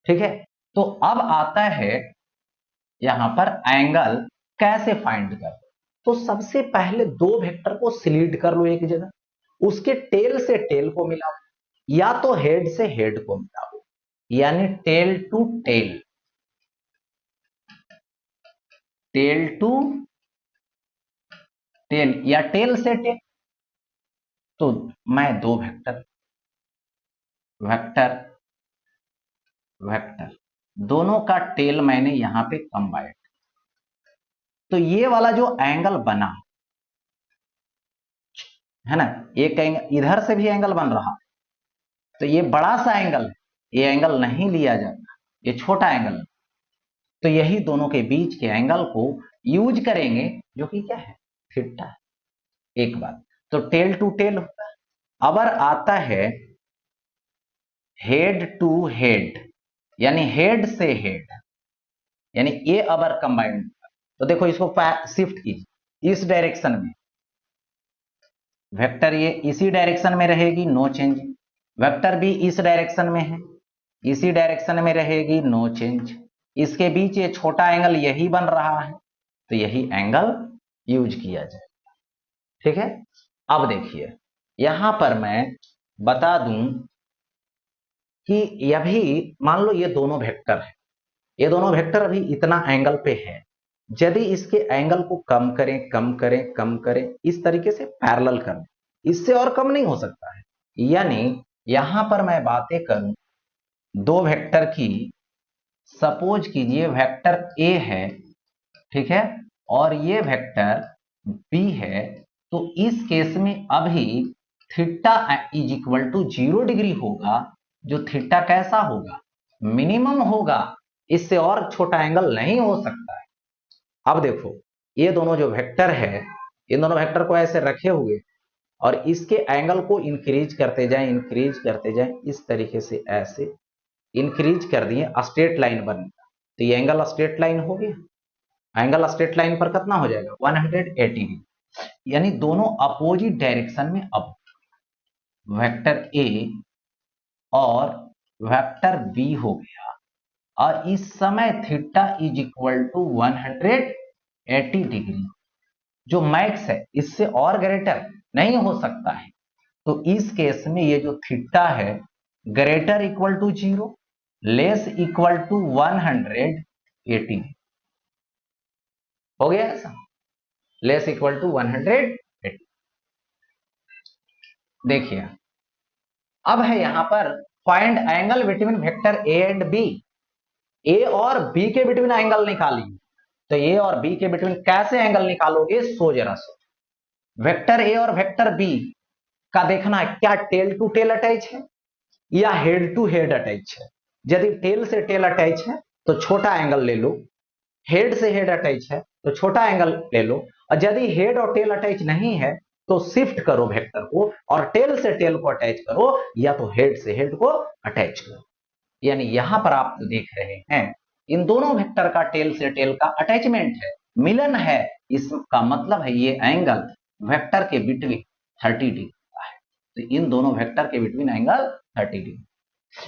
S1: ठीक है। तो अब आता है यहां पर एंगल कैसे फाइंड कर, तो सबसे पहले दो वेक्टर को स्लीड कर लो एक जगह, उसके टेल से टेल को मिलाओ या तो हेड से हेड को मिलाओ, यानी tail to tail, tail to tail या टेल से टेल। तो मैं दो वेक्टर, वेक्टर वेक्टर दोनों का टेल मैंने यहां पे कंबाइंड, तो ये वाला जो एंगल बना है ना, एक एंगल इधर से भी एंगल बन रहा, तो ये बड़ा सा एंगल है, ये एंगल नहीं लिया जाता, ये छोटा एंगल, तो यही दोनों के बीच के एंगल को यूज करेंगे, जो कि क्या है, थीटा। एक बात, तो टेल टू टेल होता है। अबर आता है हेड टू हेड, यानी हेड से हेड, यानी ये अबर कंबाइंड, तो देखो इसको शिफ्ट कीजिए इस डायरेक्शन में, वेक्टर ये इसी डायरेक्शन में रहेगी, नो चेंज, वेक्टर भी इस डायरेक्शन में है, इसी डायरेक्शन में रहेगी, नो चेंज, इसके बीच ये छोटा एंगल यही बन रहा है, तो यही एंगल यूज किया जाए, ठीक है। अब देखिए यहां पर मैं बता दूं कि यह भी मान लो ये दोनों वेक्टर है, ये दोनों वेक्टर अभी इतना एंगल पे है, यदि इसके एंगल को कम करें कम करें कम करें, इस तरीके से पैरेलल करें, इससे और कम नहीं हो सकता है। यानी यहां पर मैं बातें करूं दो वेक्टर की, सपोज कीजिए वेक्टर ए है, ठीक है, और ये वेक्टर बी है, तो इस केस में अभी theta is equal to 0 degree होगा, जो थीटा कैसा होगा, मिनिमम होगा, इससे और छोटा एंगल नहीं हो सकता है। अब देखो ये दोनों जो वेक्टर है, इन दोनों वेक्टर को ऐसे रखे हुए और इसके एंगल को इंक्रीज करते जाएं, इंक्रीज करते जाएं, इस तरीके से ऐसे इंक्रीज कर दिए, स्ट्रेट लाइन बन गया, तो ये एंगल स्ट्रेट लाइन हो गया, एंगल स्ट्रेट लाइन पर कितना हो जाएगा, 180, यानी दोनों अपोजिट डायरेक्शन में। अब वेक्टर ए और वेक्टर बी हो गया, और इस समय theta is equal to 180 degree, जो मैक्स है, इससे और ग्रेटर नहीं हो सकता है, तो इस केस में ये जो थीटा है greater equal to 0 less equal to 180 हो गया ऐसा, लेस इक्वल टू 180। देखिए अब है यहां पर find angle between vector A and B. A और बी के बिटवीन एंगल निकालिए। तो ए और बी के बिटवीन कैसे एंगल निकालोगे, सो जरा सो। वेक्टर ए और वेक्टर बी का देखना है क्या टेल टू टेल अटैच है या हेड टू हेड अटैच है। यदि टेल से टेल अटैच है तो छोटा एंगल ले लो, हेड से हेड अटैच है तो छोटा एंगल ले लो, और यदि हेड और टेल अटैच नहीं है तो शिफ्ट करो वेक्टर को और टेल से टेल को अटैच करो या तो हेड से हेड को अटैच करो। यानी यहां पर आप देख रहे हैं इन दोनों वेक्टर का टेल से टेल का अटैचमेंट है, मिलन है। इसका मतलब है ये एंगल वेक्टर के बिटवीन 30 डिग्री का है। तो इन दोनों वेक्टर के बिटवीन एंगल 30 डिग्री।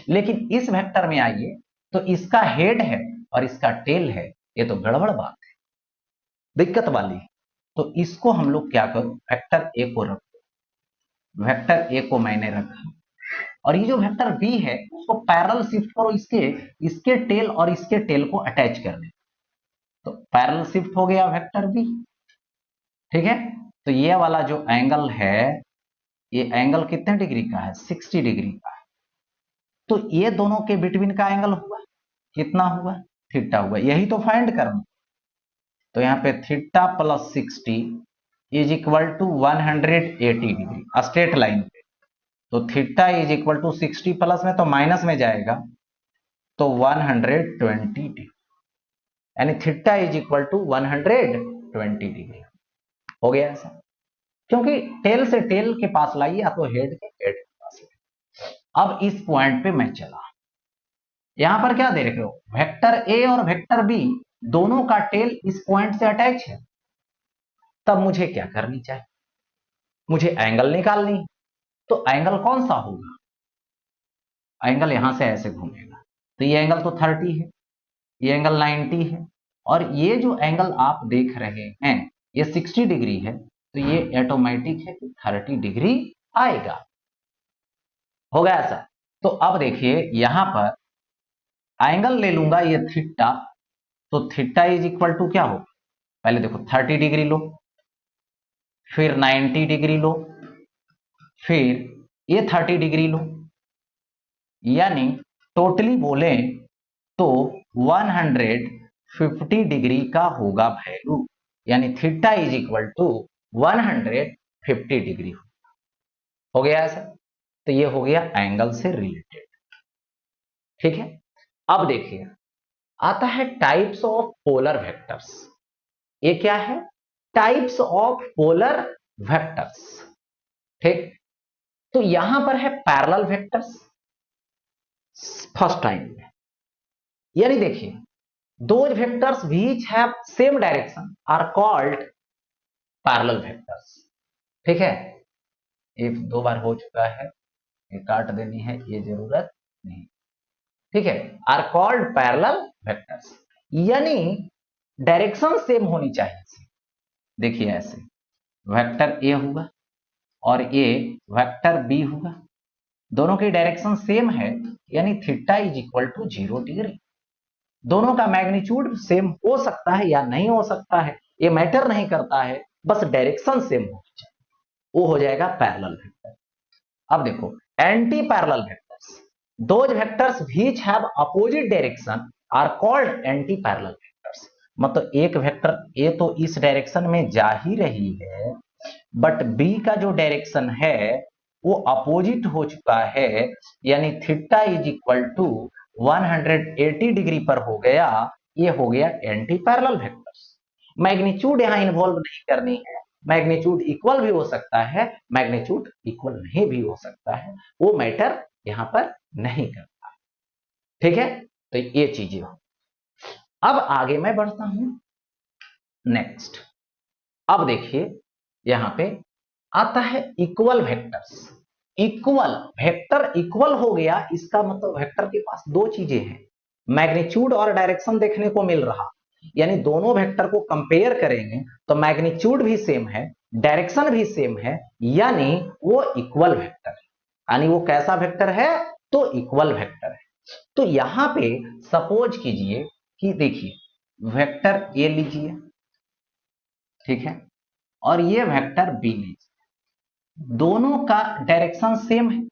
S1: लेकिन इस वेक्टर में आइए तो इसका हेड है और इसका टेल है, ये तो गड़बड़ बात है, दिक्कत वाली। तो इसको हम लोग क्या करो, वेक्टर ए को रखो। वेक्टर ए को मैंने रखा और ये जो वेक्टर बी है उसको पैरेलल शिफ्ट करो, इसके टेल और इसके टेल को अटैच कर दे। तो पैरेलल शिफ्ट हो गया वेक्टर बी, ठीक है। तो ये वाला जो एंगल है ये एंगल कितने डिग्री का है, 60 डिग्री का है। तो ये दोनों के बिटवीन का एंगल हुआ कितना हुआ, थीटा हुआ। यही तो फाइंड करना। तो यहाँ पे theta plus 60 is equal to 180 degree straight line पे। तो theta is equal to 60 plus में तो माइनस में जाएगा तो 120 डिग्री, यानी theta is equal to 120 degree हो गया ऐसा। क्योंकि टेल से टेल के पास लाइए या तो हेड के पास लाइए। अब इस पॉइंट पे मैं चला, यहां पर क्या देख रहे हो, वेक्टर ए और वेक्टर बी दोनों का टेल इस पॉइंट से अटैच है। तब मुझे क्या करनी चाहिए, मुझे एंगल निकालनी। तो एंगल कौन सा होगा, एंगल यहां से ऐसे घूमेगा तो ये एंगल तो 30 है, ये एंगल 90 है, और ये जो एंगल आप देख रहे हैं ये 60 डिग्री है। तो ये ऑटोमेटिक है कि 30 डिग्री आएगा, होगा ऐसा। तो अब देखिए यहां पर एंगल ले लूंगा ये थीटा, तो थीटा इज इक्वल टू क्या हो, पहले देखो 30 डिग्री लो, फिर 90 डिग्री लो, फिर ये 30 डिग्री लो, यानी टोटली बोले तो 150 डिग्री का होगा वैल्यू, यानी theta is equal to 150 degree हो गया ऐसा। तो ये हो गया एंगल से रिलेटेड, ठीक है। अब देखिए आता है टाइप्स ऑफ पोलर वेक्टर्स। ये क्या है, टाइप्स ऑफ पोलर वेक्टर्स, ठीक। तो यहां पर है पैरेलल वेक्टर्स फर्स्ट टाइम में, यानी देखिए those vectors which have same direction are called parallel vectors, ठीक है। ये 2 बार हो चुका है, ये काट देनी है, ये जरूरत नहीं, ठीक है। आर कॉल्ड पैरेलल वेक्टर्स, यानी डायरेक्शन सेम होनी चाहिए। देखिए ऐसे वेक्टर ए होगा और ये वेक्टर बी होगा, दोनों की डायरेक्शन सेम है, यानी theta is equal to 0 degree. दोनों का मैग्नीट्यूड सेम हो सकता है या नहीं हो सकता है, ये मैटर नहीं करता है, बस डायरेक्शन सेम हो जाए, वो हो जाएगा पैरेलल वेक्टर। अब देखो anti parallel vectors, those vectors which have opposite direction are called anti parallel vectors. मतलब एक वेक्टर ए तो इस डायरेक्शन में जा ही रही है, बट बी का जो डायरेक्शन है वो अपोजिट हो चुका है, यानी theta is equal to 180 degree पर हो गया, ये हो गया एंटी पैरेलल वेक्टर्स। मैग्नीट्यूड यहां इन्वॉल्व नहीं करनी है, मैग्नीट्यूड इक्वल भी हो सकता है, मैग्नीट्यूड इक्वल नहीं भी हो सकता है, वो मैटर यहां पर नहीं करता, ठीक है। तो ये चीजें हो। अब आगे मैं बढ़ता हूं नेक्स्ट। अब देखिए यहां पे आता है equal vectors. Equal vector equal हो गया, इसका मतलब वेक्टर के पास 2 चीजें हैं, मैग्नीट्यूड और डायरेक्शन देखने को मिल रहा, यानी दोनों वेक्टर को कंपेयर करेंगे तो मैग्नीट्यूड भी सेम है, डायरेक्शन भी सेम है, यानी वो इक्वल वेक्टर है। यानी वो कैसा वेक्टर है? तो इक्वल वेक्टर है। तो यहां पे सपोज कीजिए कि देखिए वेक्टर ए लीजिए, ठीक है, और ये वेक्टर बी लीजिए, दोनों का डायरेक्शन सेम है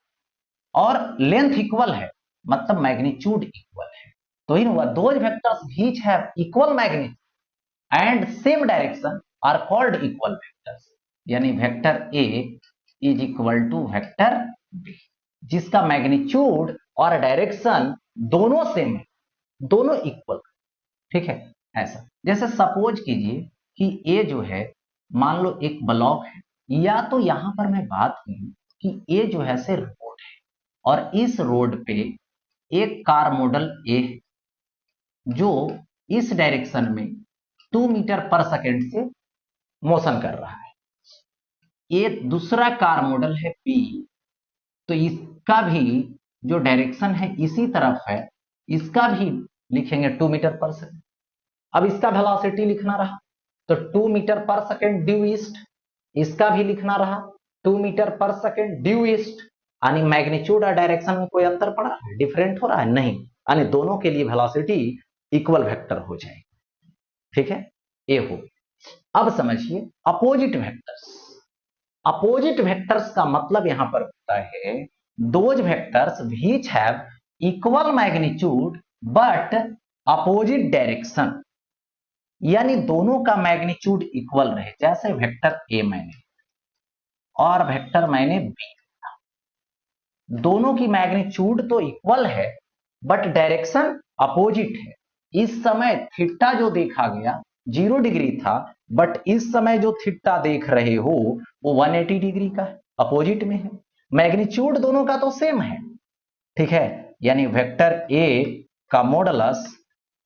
S1: और लेंथ इक्वल है, मतलब मैग्नीट्यूड इक्वल है। तो in those vectors which have equal magnitude and same direction are called equal vectors. यानी vector A is equal to vector B, जिसका मैग्नीट्यूड और डायरेक्शन दोनों सेम है, दोनों इक्वल, ठीक है। ऐसा जैसे सपोज कीजिए कि ए जो है मान लो एक ब्लॉक है, या तो यहां पर मैं बात करूं कि ए जो है से रोड है और इस रोड पे एक कार मॉडल ए जो इस डायरेक्शन में 2 मीटर पर सेकेंड से मोशन कर रहा है। ये दूसरा कार मॉडल है बी, तो इसका भी जो डायरेक्शन है इसी तरफ है, इसका भी लिखेंगे 2 मीटर पर सेकेंड। अब इसका वेलोसिटी लिखना रहा तो 2 मीटर पर सेकेंड ड्यू ईस्ट, इसका भी लिखना रहा 2 मीटर पर सेकेंड ड्यू ईस्ट। यानी मैग्नीट्यूड और डायरेक्शन में कोई अंतर पड़ा है, डिफरेंट हो रहा है? नहीं, यानी दोनों के लिए वेलोसिटी इक्वल वेक्टर हो जाएगी, ठीक है। ए हो। अब समझिए अपोजिट वेक्टर्स। अपोजिट वेक्टर्स का मतलब यहां पर होता है those vectors which have equal magnitude but opposite direction, यानी दोनों का मैग्नीट्यूड इक्वल रहे। जैसे वेक्टर ए मैंने और वेक्टर मैंने बी, दोनों की मैग्नीट्यूड तो इक्वल है बट डायरेक्शन अपोजिट है। इस समय थीटा जो देखा गया 0 डिग्री था, बट इस समय जो थीटा देख रहे हो वो 180 डिग्री का है, अपोजिट में है। मैग्नीट्यूड दोनों का तो सेम है, ठीक है। यानी वेक्टर ए का modulus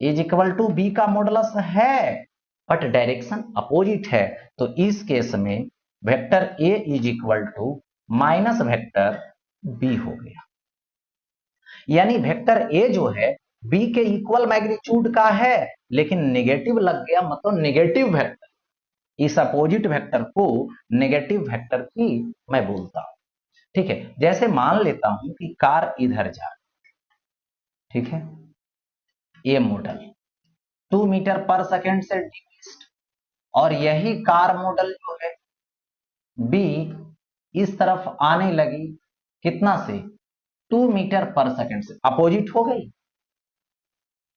S1: is equal to B का मॉडुलस है, बट डायरेक्शन अपोजिट है। तो इस केस में vector A is equal to minus vector B हो गया। यानी वेक्टर ए जो है बी के इक्वल मैग्नीट्यूड का है, लेकिन नेगेटिव लग गया, मतलब नेगेटिव वेक्टर। इस अपोजिट वेक्टर को नेगेटिव वेक्टर ही मैं बोलता हूं, ठीक है। जैसे मान लेता हूं कि कार इधर जा, ठीक है, ए मॉडल 2 मीटर पर सेकेंड से डिक्रीज्ड, और यही कार मॉडल जो है बी इस तरफ आने लगी, कितना से? 2 मीटर पर सेकेंड से, अपोजिट हो गई।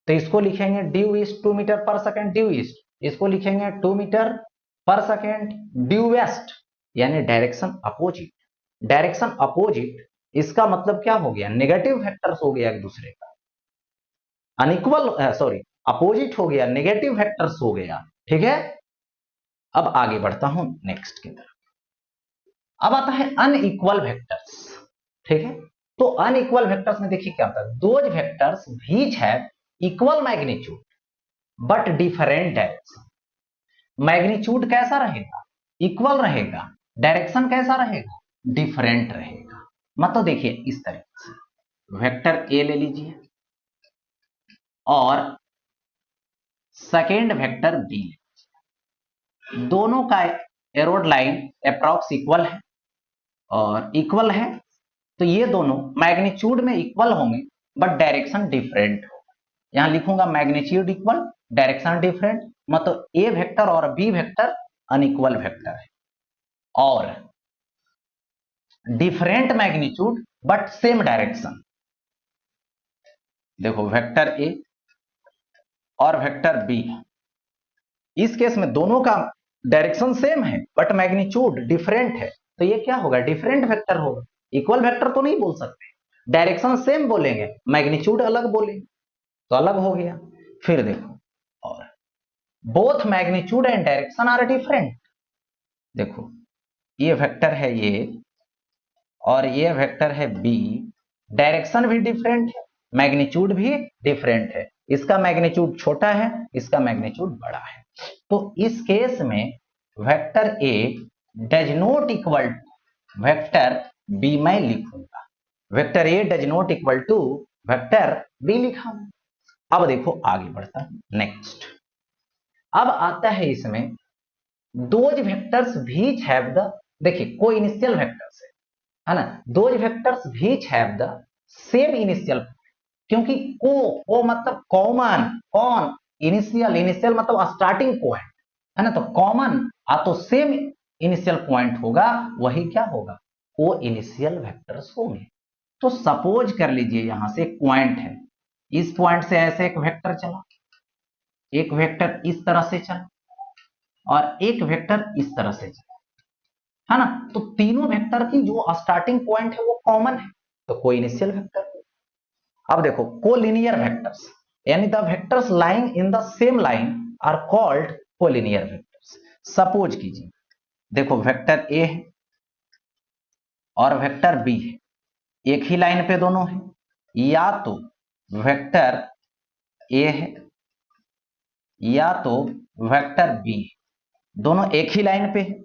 S1: तो इसको लिखेंगे ड्यू ईस्ट 2 मीटर पर सेकेंड ड्यू ईस्ट, इसको लिखेंगे 2 मीटर पर सेकेंड ड्यू वेस्ट, यानी डायरेक्शन अपोजिट। डायरेक्शन अपोजिट इसका मतलब क्या हो गया? नेगेटिव वेक्टर्स हो गया एक दूसरे का, अनइक्वल सॉरी अपोजिट हो गया, नेगेटिव वेक्टर्स हो गया, ठीक है। अब आगे बढ़ता हूं नेक्स्ट की तरफ। अब आता है अनइक्वल वेक्टर्स, ठीक है। तो अनइक्वल वेक्टर्स में देखिए क्या होता है, those vectors which have equal magnitude but different direction. Magnitude कैसा रहेगा? इक्वल रहेगा। डायरेक्शन कैसा रहेगा? डिफरेंट रहेगा। मतलब देखिए इस तरीके से वेक्टर ए ले लीजिए और सेकेंड वेक्टर बी, दोनों का एरोड लाइन अप्रॉक्स इक्वल है और इक्वल है, तो ये दोनों मैग्नीट्यूड में इक्वल होंगे बट डायरेक्शन डिफरेंट होगा। यहां लिखूंगा मैग्नीट्यूड इक्वल, डायरेक्शन डिफरेंट, मतलब ए वेक्टर और बी वेक्टर अनइक्वल वेक्टर है। और different magnitude but same direction, देखो वेक्टर ए और वेक्टर बी, इस केस में दोनों का डायरेक्शन सेम है बट मैग्नीट्यूड डिफरेंट है, तो ये क्या होगा? डिफरेंट वेक्टर होगा। इक्वल वेक्टर तो नहीं बोल सकते, डायरेक्शन सेम बोलेंगे, मैग्नीट्यूड अलग बोलेंगे, तो अलग हो गया। फिर देखो, और both magnitude and direction are different. देखो ये वेक्टर है ये और ये वेक्टर है बी, डायरेक्शन भी डिफरेंट है, मैग्नीट्यूड भी डिफरेंट है। इसका मैग्नीट्यूड छोटा है, इसका मैग्नीट्यूड बड़ा है। तो इस केस में vector A does not equal to vector B मैं लिखूंगा, vector A does not equal to vector B लिखा। अब देखो आगे बढ़ता नेक्स्ट। अब आता है इसमें those vectors which have the, देखिए को इनिशियल वेक्टर्स है ना, those vectors which have the same initial, क्योंकि को मतलब कॉमन, कौन इनिशियल, इनिशियल मतलब स्टार्टिंग पॉइंट है ना, तो कॉमन तो सेम इनिशियल पॉइंट होगा, वही क्या होगा, को इनिशियल वेक्टर्स होंगे। तो सपोज कर लीजिए यहां से एक पॉइंट है, इस पॉइंट से ऐसे एक वेक्टर चला, एक वेक्टर इस तरह से चला और एक वेक्टर इस तरह से चला, है ना, तो तीनों वेक्टर की जो स्टार्टिंग पॉइंट है वो कॉमन है, तो कोई इनिशियल वेक्टर। अब देखो कोलिनियर वेक्टर्स, यानी the vectors lying in the same line are called collinear vectors. Suppose कीजिए, देखो वेक्टर ए है और वेक्टर बी है, एक ही लाइन पे दोनों है, या तो वेक्टर ए है या तो वेक्टर बी है, दोनों एक ही लाइन पे है,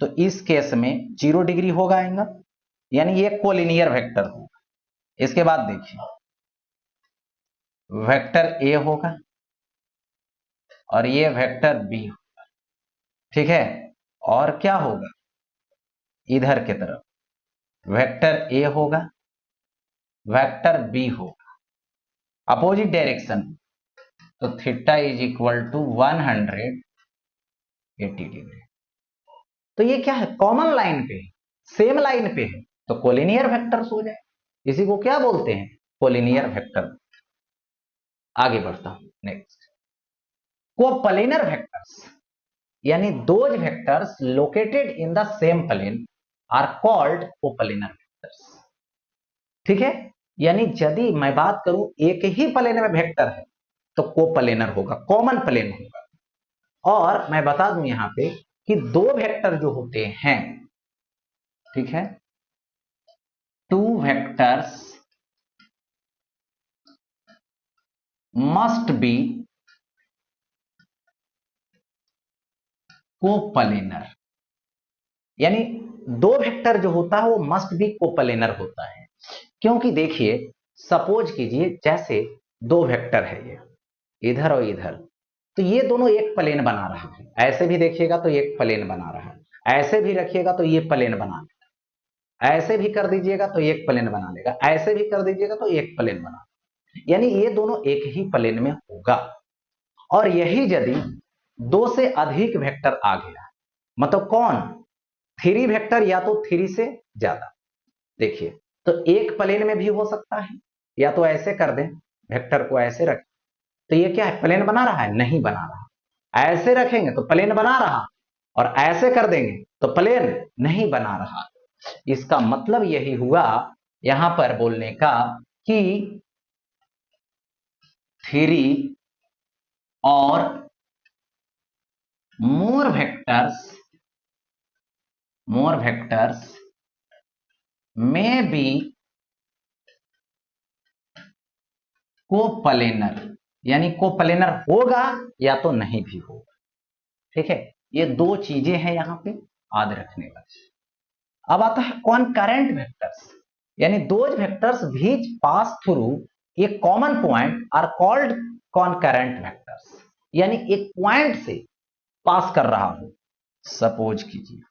S1: तो इस केस में 0 डिग्री होगा एंगल, यानी ये कोलिनियर वेक्टर होगा। इसके बाद देखिए वेक्टर ए होगा और ये वेक्टर बी होगा, ठीक है, और क्या होगा, इधर की तरफ वेक्टर ए होगा, वेक्टर बी होगा, अपोजिट डायरेक्शन, तो theta is equal to 180 degree. तो ये क्या है, कॉमन लाइन पे, सेम लाइन पे है, तो कोलिनियर वेक्टर्स हो जाए, इसी को क्या बोलते हैं, कोलिनियर वेक्टर। आगे बढ़ता हूं, नेक्स्ट कोप्लेनर वेक्टर्स, यानी those vectors located in the same plane are called coplanar vectors, ठीक है, यानी यदि मैं बात करूं एक ही प्लेन में वेक्टर है तो कोप्लेनर होगा, कॉमन प्लेन होगा। और मैं बता दूं यहां पे कि दो वेक्टर जो होते हैं, ठीक है, two vectors must be coplanar, यानी दो वेक्टर जो होता है वो मस्ट बी कोप्लेनर होता है। क्योंकि देखिए सपोज कीजिए जैसे दो वेक्टर है, ये इधर और इधर, तो ये दोनों एक प्लेन बना रहा है, ऐसे भी देखिएगा तो एक प्लेन बना रहा है, ऐसे भी रखिएगा तो ये प्लेन बना लेगा, ऐसे भी कर दीजिएगा तो एक प्लेन बना लेगा, ऐसे भी कर दीजिएगा तो एक प्लेन बना, यानी ये दोनों एक ही प्लेन में होगा। और यही यदि दो से अधिक वेक्टर आ गया, मतलब कौन, थ्री वेक्टर या तो थ्री से ज्यादा, देखिए तो एक प्लेन में भी हो सकता है, या तो ऐसे कर दें वेक्टर को ऐसे रखें तो ये क्या है, प्लेन बना रहा है, नहीं बना रहा, ऐसे रखेंगे तो प्लेन बना रहा, और ऐसे कर देंगे तो प्लेन नहीं बना रहा। इसका मतलब यही हुआ यहां पर बोलने का कि थ्री और मोर वेक्टर्स में बी कोप्लेनर, यानी कोप्लेनर होगा या तो नहीं भी होगा, ठीक है, ये दो चीजें हैं यहां पे याद रखने वाली। अब आता है कॉनकरेंट वेक्टर्स, यानी those vectors which pass through a common point are called concurrent vectors, यानी एक पॉइंट से पास कर रहा हूं, सपोज कीजिए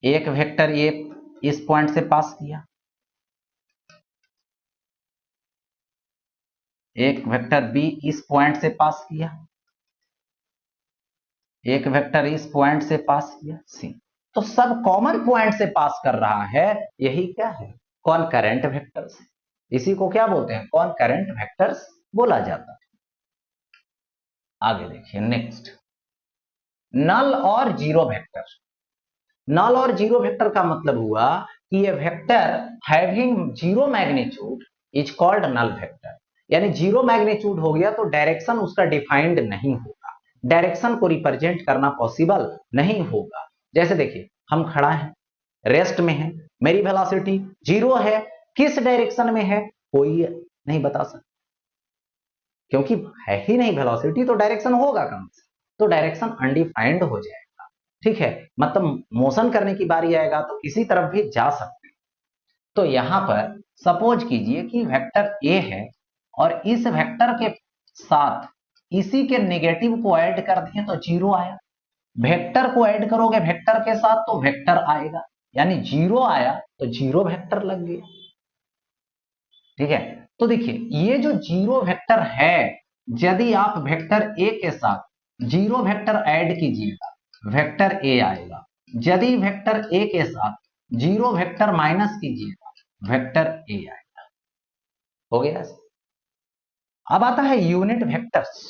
S1: एक वेक्टर ये इस पॉइंट से पास किया, एक वेक्टर बी इस पॉइंट से पास किया, एक वेक्टर इस पॉइंट से पास किया सी, तो सब कॉमन पॉइंट से पास कर रहा है, यही क्या है, कॉनकरेंट वेक्टर्स, इसी को क्या बोलते हैं, कॉनकरेंट वेक्टर्स बोला जाता है। आगे देखिए नेक्स्ट नल और जीरो वेक्टर। नल और जीरो वेक्टर का मतलब हुआ कि ये vector having zero magnitude is called null vector, यानी जीरो मैग्नीट्यूड हो गया तो डायरेक्शन उसका डिफाइंड नहीं होगा, डायरेक्शन को रिप्रेजेंट करना पॉसिबल नहीं होगा। जैसे देखिए हम खड़ा हैं, रेस्ट में है, मेरी वेलोसिटी जीरो है, किस डायरेक्शन में है कोई नहीं बता सकता, क्योंकि है ही नहीं वेलोसिटी, तो डायरेक्शन होगा कहां से, तो डायरेक्शन अनडिफाइंड हो जाएगा, ठीक है, मतलब मोशन करने की बारी आएगा तो किसी तरफ भी जा सकते हैं। तो यहां पर सपोज कीजिए कि वेक्टर ए है और इस वेक्टर के साथ इसी के नेगेटिव को ऐड कर दिए तो जीरो आया, वेक्टर को ऐड करोगे वेक्टर के साथ तो वेक्टर आएगा, यानी जीरो आया तो जीरो वेक्टर लग गया। ठीक है, तो देखिए ये जो जीरो वेक्टर है, यदि आप वेक्टर ए के साथ जीरो वेक्टर ऐड कीजिएगा वेक्टर ए आएगा, यदि वेक्टर ए के साथ जीरो वेक्टर माइनस कीजिएगा वेक्टर ए आएगा। हो गया। अब आता है यूनिट वेक्टर्स,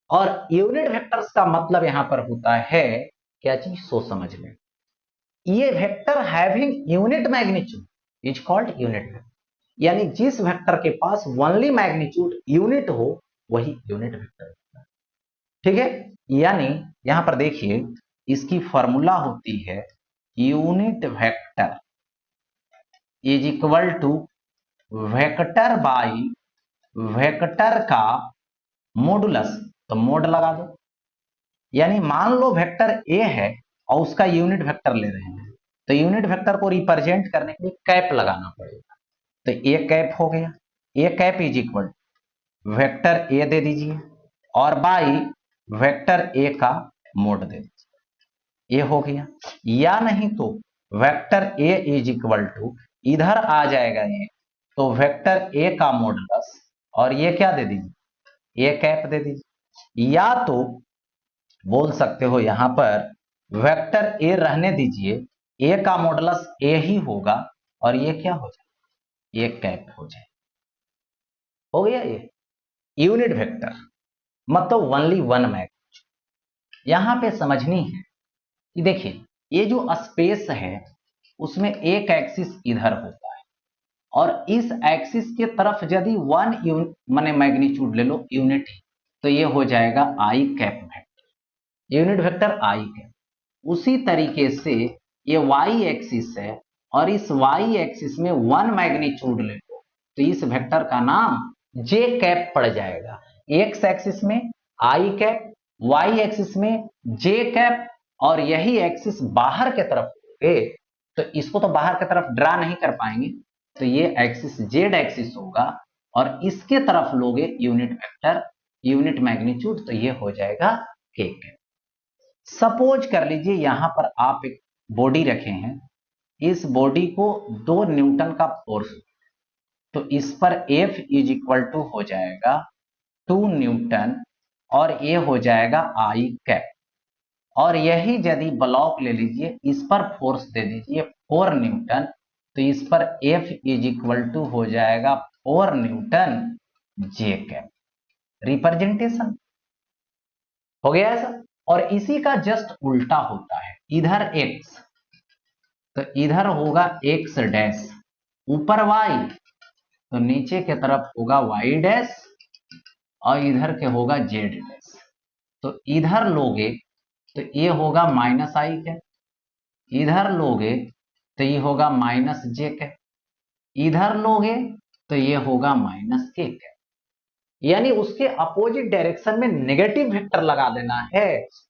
S1: और यूनिट वेक्टर्स का मतलब यहां पर होता है क्या चीज, सोच समझ लें, ये vector having unit magnitude is called unit vector, यानी जिस वेक्टर के पास ओनली मैग्नीट्यूड यूनिट हो वही यूनिट वेक्टर होता है। ठीक है, यानी यहां पर देखिए इसकी फॉर्मूला होती है unit vector is equal to vector by vector का मॉडुलस, तो मोड लगा दो, यानी मान लो वेक्टर ए है और उसका यूनिट वेक्टर ले रहे हैं, तो यूनिट वेक्टर को रिप्रेजेंट करने के लिए कैप लगाना पड़ेगा, तो ए कैप हो गया, A cap is equal vector A दे दीजिए और बाई वेक्टर ए का मोड दे दीजिए, ए हो गया। या नहीं तो vector A is equal to इधर आ जाएगा ये, तो वेक्टर ए का मॉडुलस और ये क्या दे दीजिए, ए कैप दे दीजिए, या तो बोल सकते हो यहां पर वेक्टर ए रहने दीजिए, ए का मॉडुलस ए ही होगा और ये क्या हो जाए, ए कैप हो जाए। हो गया ये यूनिट वेक्टर, मतलब ओनली वन मैग्नीट्यूड। यहां पे समझनी है कि देखिए ये जो स्पेस है उसमें एक एक्सिस इधर होता है और इस एक्सिस के तरफ यदि वन माने मैग्नीट्यूड ले लो यूनिट, तो ये हो जाएगा आई कैप वेक्टर, यूनिट वेक्टर आई कैप। उसी तरीके से ये वाई एक्सिस है और इस वाई एक्सिस में वन मैग्नीट्यूड ले लो तो इस वेक्टर का नाम जे कैप पड़ जाएगा। एक्स एक्सिस में आई कैप, वाई एक्सिस में जे कैप, और यही एक्सिस बाहर के तरफ होगे तो इसको तो बाहर की तरफ ड्रा नहीं कर पाएंगे, तो ये एक्सिस जेड एक्सिस होगा और इसके तरफ लोगे यूनिट वेक्टर यूनिट मैग्नीट्यूड, तो ये हो जाएगा के कैप। सपोज कर लीजिए यहां पर आप एक बॉडी रखे हैं, इस बॉडी को 2 न्यूटन का फोर्स, तो इस पर F इज इक्वल टू हो जाएगा 2 न्यूटन और ये हो जाएगा आई कैप, और यही यदि ब्लॉक ले लीजिए इस पर फोर्स दे दीजिए 4 न्यूटन, तो इस पर F इज इक्वल टू हो जाएगा 4 न्यूटन जे कैप। रिप्रेजेंटेशन हो गया ऐसा, और इसी का जस्ट उल्टा होता है, इधर x तो इधर होगा x डैश, ऊपर y तो नीचे के तरफ होगा y डैश और इधर के होगा z डैश, तो इधर लोगे तो ये होगा माइनस आई के, इधर लोगे तो ये होगा माइनस जे के, इधर लोगे तो ये होगा माइनस के, यानी उसके अपोजिट डायरेक्शन में नेगेटिव वेक्टर लगा देना है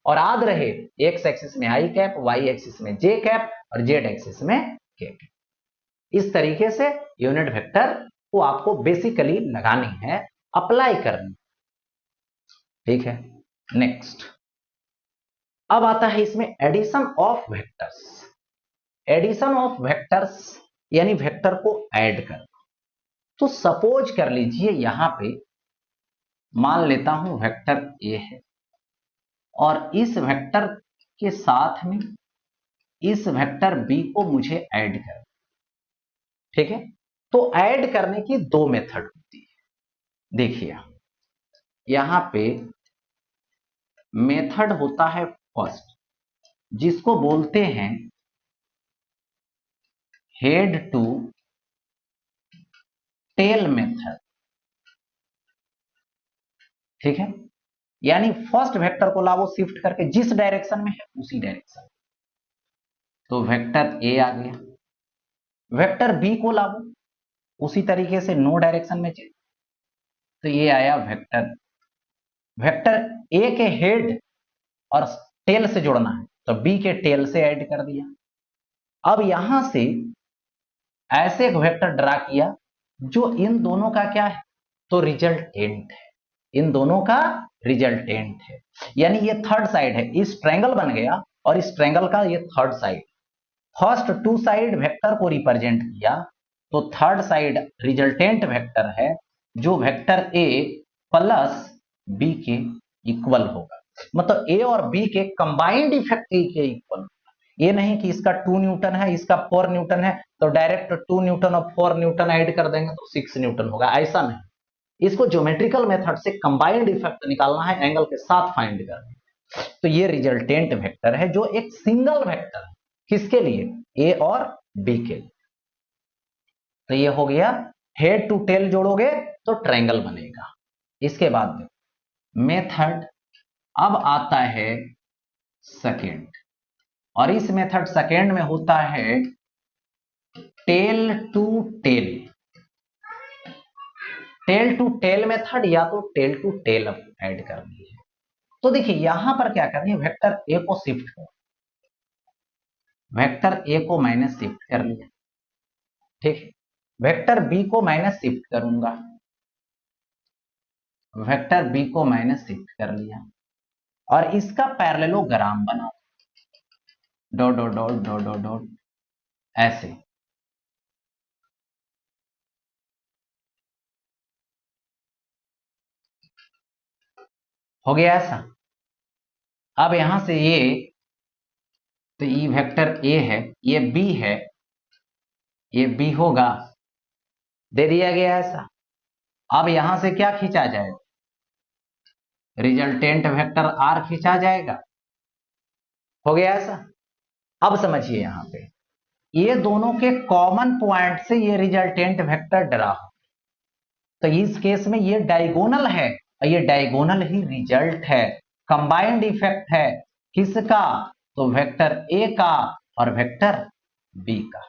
S1: और याद रहे एक्स एक्सिस में आई कैप, वाई एक्सिस में जे कैप और जेड एक्सिस में के कैप। इस तरीके से यूनिट वेक्टर को आपको बेसिकली लगानी है, अप्लाई करनी। ठीक है, नेक्स्ट अब आता है इसमें addition of vectors. Addition of vectors यानी वेक्टर को ऐड करना। तो सपोज कर लीजिए यहां पे मान लेता हूं वेक्टर ए है और इस वेक्टर के साथ में इस वेक्टर बी को मुझे ऐड करना। ठीक है, तो ऐड करने की 2 मेथड होती है। देखिए यहां पे मेथड होता है फर्स्ट, जिसको बोलते हैं हेड टू टेल मेथड। ठीक है, यानी फर्स्ट वेक्टर को लाओ शिफ्ट करके जिस डायरेक्शन में है उसी डायरेक्शन, तो वेक्टर ए आ गया। वेक्टर बी को लाओ उसी तरीके से नो डायरेक्शन में चेंज, तो ये आया वेक्टर। वेक्टर ए के हेड और टेल से जोड़ना है तो बी के टेल से ऐड कर दिया। अब यहां से ऐसे एक वेक्टर ड्रा किया जो इन दोनों का क्या है, तो रिजल्टेंट है। इन दोनों का रिजल्टेंट है, यानी ये थर्ड साइड है, इस ट्रायंगल बन गया और इस ट्रायंगल का ये third side. First two side vector को रिप्रेजेंट किया, तो थर्ड साइड रिजल्टेंट वेक्टर है जो वेक्टर ए प्लस बी के इक्वल होगा। मतलब ए और बी के कंबाइंड इफेक्ट ए के इक्वल। ये नहीं कि इसका 2 न्यूटन है, इसका 4 न्यूटन है, तो डायरेक्ट 2 न्यूटन और 4 न्यूटन ऐड कर देंगे तो 6 न्यूटन होगा, ऐसा नहीं। इसको ज्योमेट्रिकल मेथड से कंबाइंड इफेक्ट निकालना है, एंगल के साथ फाइंड करना है। तो ये रिजल्टेंट वेक्टर है जो एक सिंगल वेक्टर है, किसके लिए? ए और बी के लिए। तो ये हो गया, हेड टू टेल जोड़ोगे तो ट्रायंगल बनेगा। इसके बाद मेथड अब आता है सेकेंड, और इस मेथड सेकेंड में होता है tail to tail. Tail to tail method या तो टेल टू टेल ऐड करनी है। तो देखिए यहां पर क्या करनी है, वेक्टर ए को शिफ्ट करो, वेक्टर ए को मैंने शिफ्ट कर लिया, ठीक है। वेक्टर बी को मैंने शिफ्ट करूंगा, वेक्टर बी को मैंने शिफ्ट कर लिया, और इसका पैरेललोग्राम बनाओ, dot dot dot dot dot dot ऐसे। हो गया ऐसा। अब यहां से ये, तो ये वेक्टर ए है, ये बी है, ये बी होगा, दे दिया गया ऐसा। अब यहां से क्या खींचा जाएगा, रिजल्टेंट वेक्टर आर खींचा जाएगा। हो गया ऐसा। अब समझिए यहां पे ये दोनों के कॉमन पॉइंट से ये रिजल्टेंट वेक्टर ड्रा हो, तो इस केस में ये डायगोनल है, और ये डायगोनल ही रिजल्ट है, कंबाइंड इफेक्ट है किसका? तो वेक्टर ए का और वेक्टर बी का,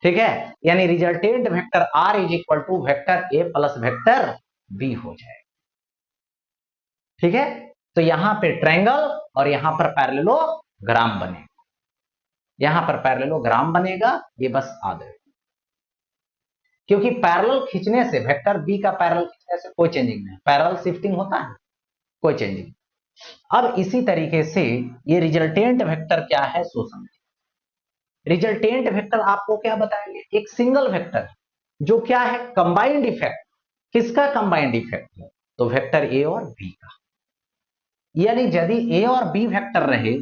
S1: ठीक है। यानी resultant vector R is equal to vector A plus vector B हो जाएगा, ठीक है। तो यहां पे ट्रायंगल और यहां पर पैरेललोग्राम बनेगा, यहां पर पैरेललोग्राम बनेगा, ये बस आदर, क्योंकि पैरेलल खींचने से, वेक्टर बी का पैरेलल खींचने से कोई चेंजिंग नहीं, पैरेलल शिफ्टिंग होता है, कोई चेंजिंग। अब इसी तरीके से ये रिजल्टेंट वेक्टर क्या है सो समझिए। रिजल्टेंट वेक्टर आपको क्या बताएंगे, एक सिंगल वेक्टर जो क्या है, कंबाइंड इफेक्ट। किसका कंबाइंड इफेक्ट है? तो वेक्टर ए और बी का। यानी यदि ए और बी वेक्टर रहे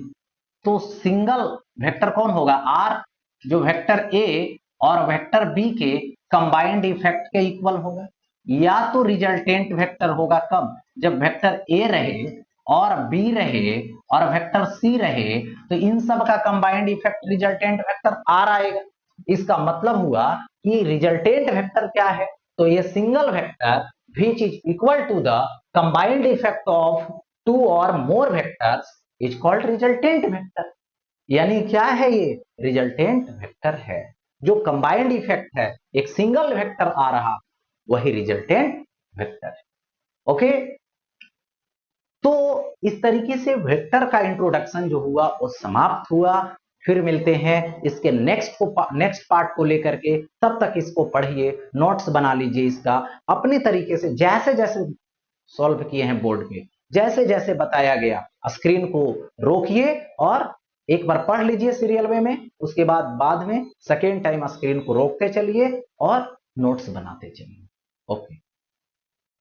S1: तो सिंगल वेक्टर कौन होगा, आर, जो वेक्टर ए और वेक्टर बी के कंबाइंड इफेक्ट के इक्वल होगा। या तो रिजल्टेंट वेक्टर होगा कब, जब वेक्टर ए रहे और बी रहे और वेक्टर सी रहे, तो इन सब का combined effect resultant vector R आएगा। इसका मतलब हुआ कि रिजल्टेंट वेक्टर क्या है, तो ये single vector which is equal to the combined effect of two or more vectors is called resultant vector। यानी क्या है, ये रिजल्टेंट वेक्टर है जो कंबाइंड इफेक्ट है, एक सिंगल वेक्टर आ रहा, वही रिजल्टेंट वेक्टर है। ओके, तो इस तरीके से वेक्टर का इंट्रोडक्शन जो हुआ वो समाप्त हुआ। फिर मिलते हैं इसके नेक्स्ट पार्ट को लेकर के, तब तक इसको पढ़िए, नोट्स बना लीजिए इसका अपने तरीके से, जैसे जैसे सॉल्व किए हैं बोर्ड पे, जैसे जैसे बताया गया, स्क्रीन को रोकिए और एक बार पढ़ लीजिए सीरियल वे में, उसके बाद में सेकेंड टाइम स्क्रीन को रोकते चलिए और नोट्स बनाते चलिए। ओके।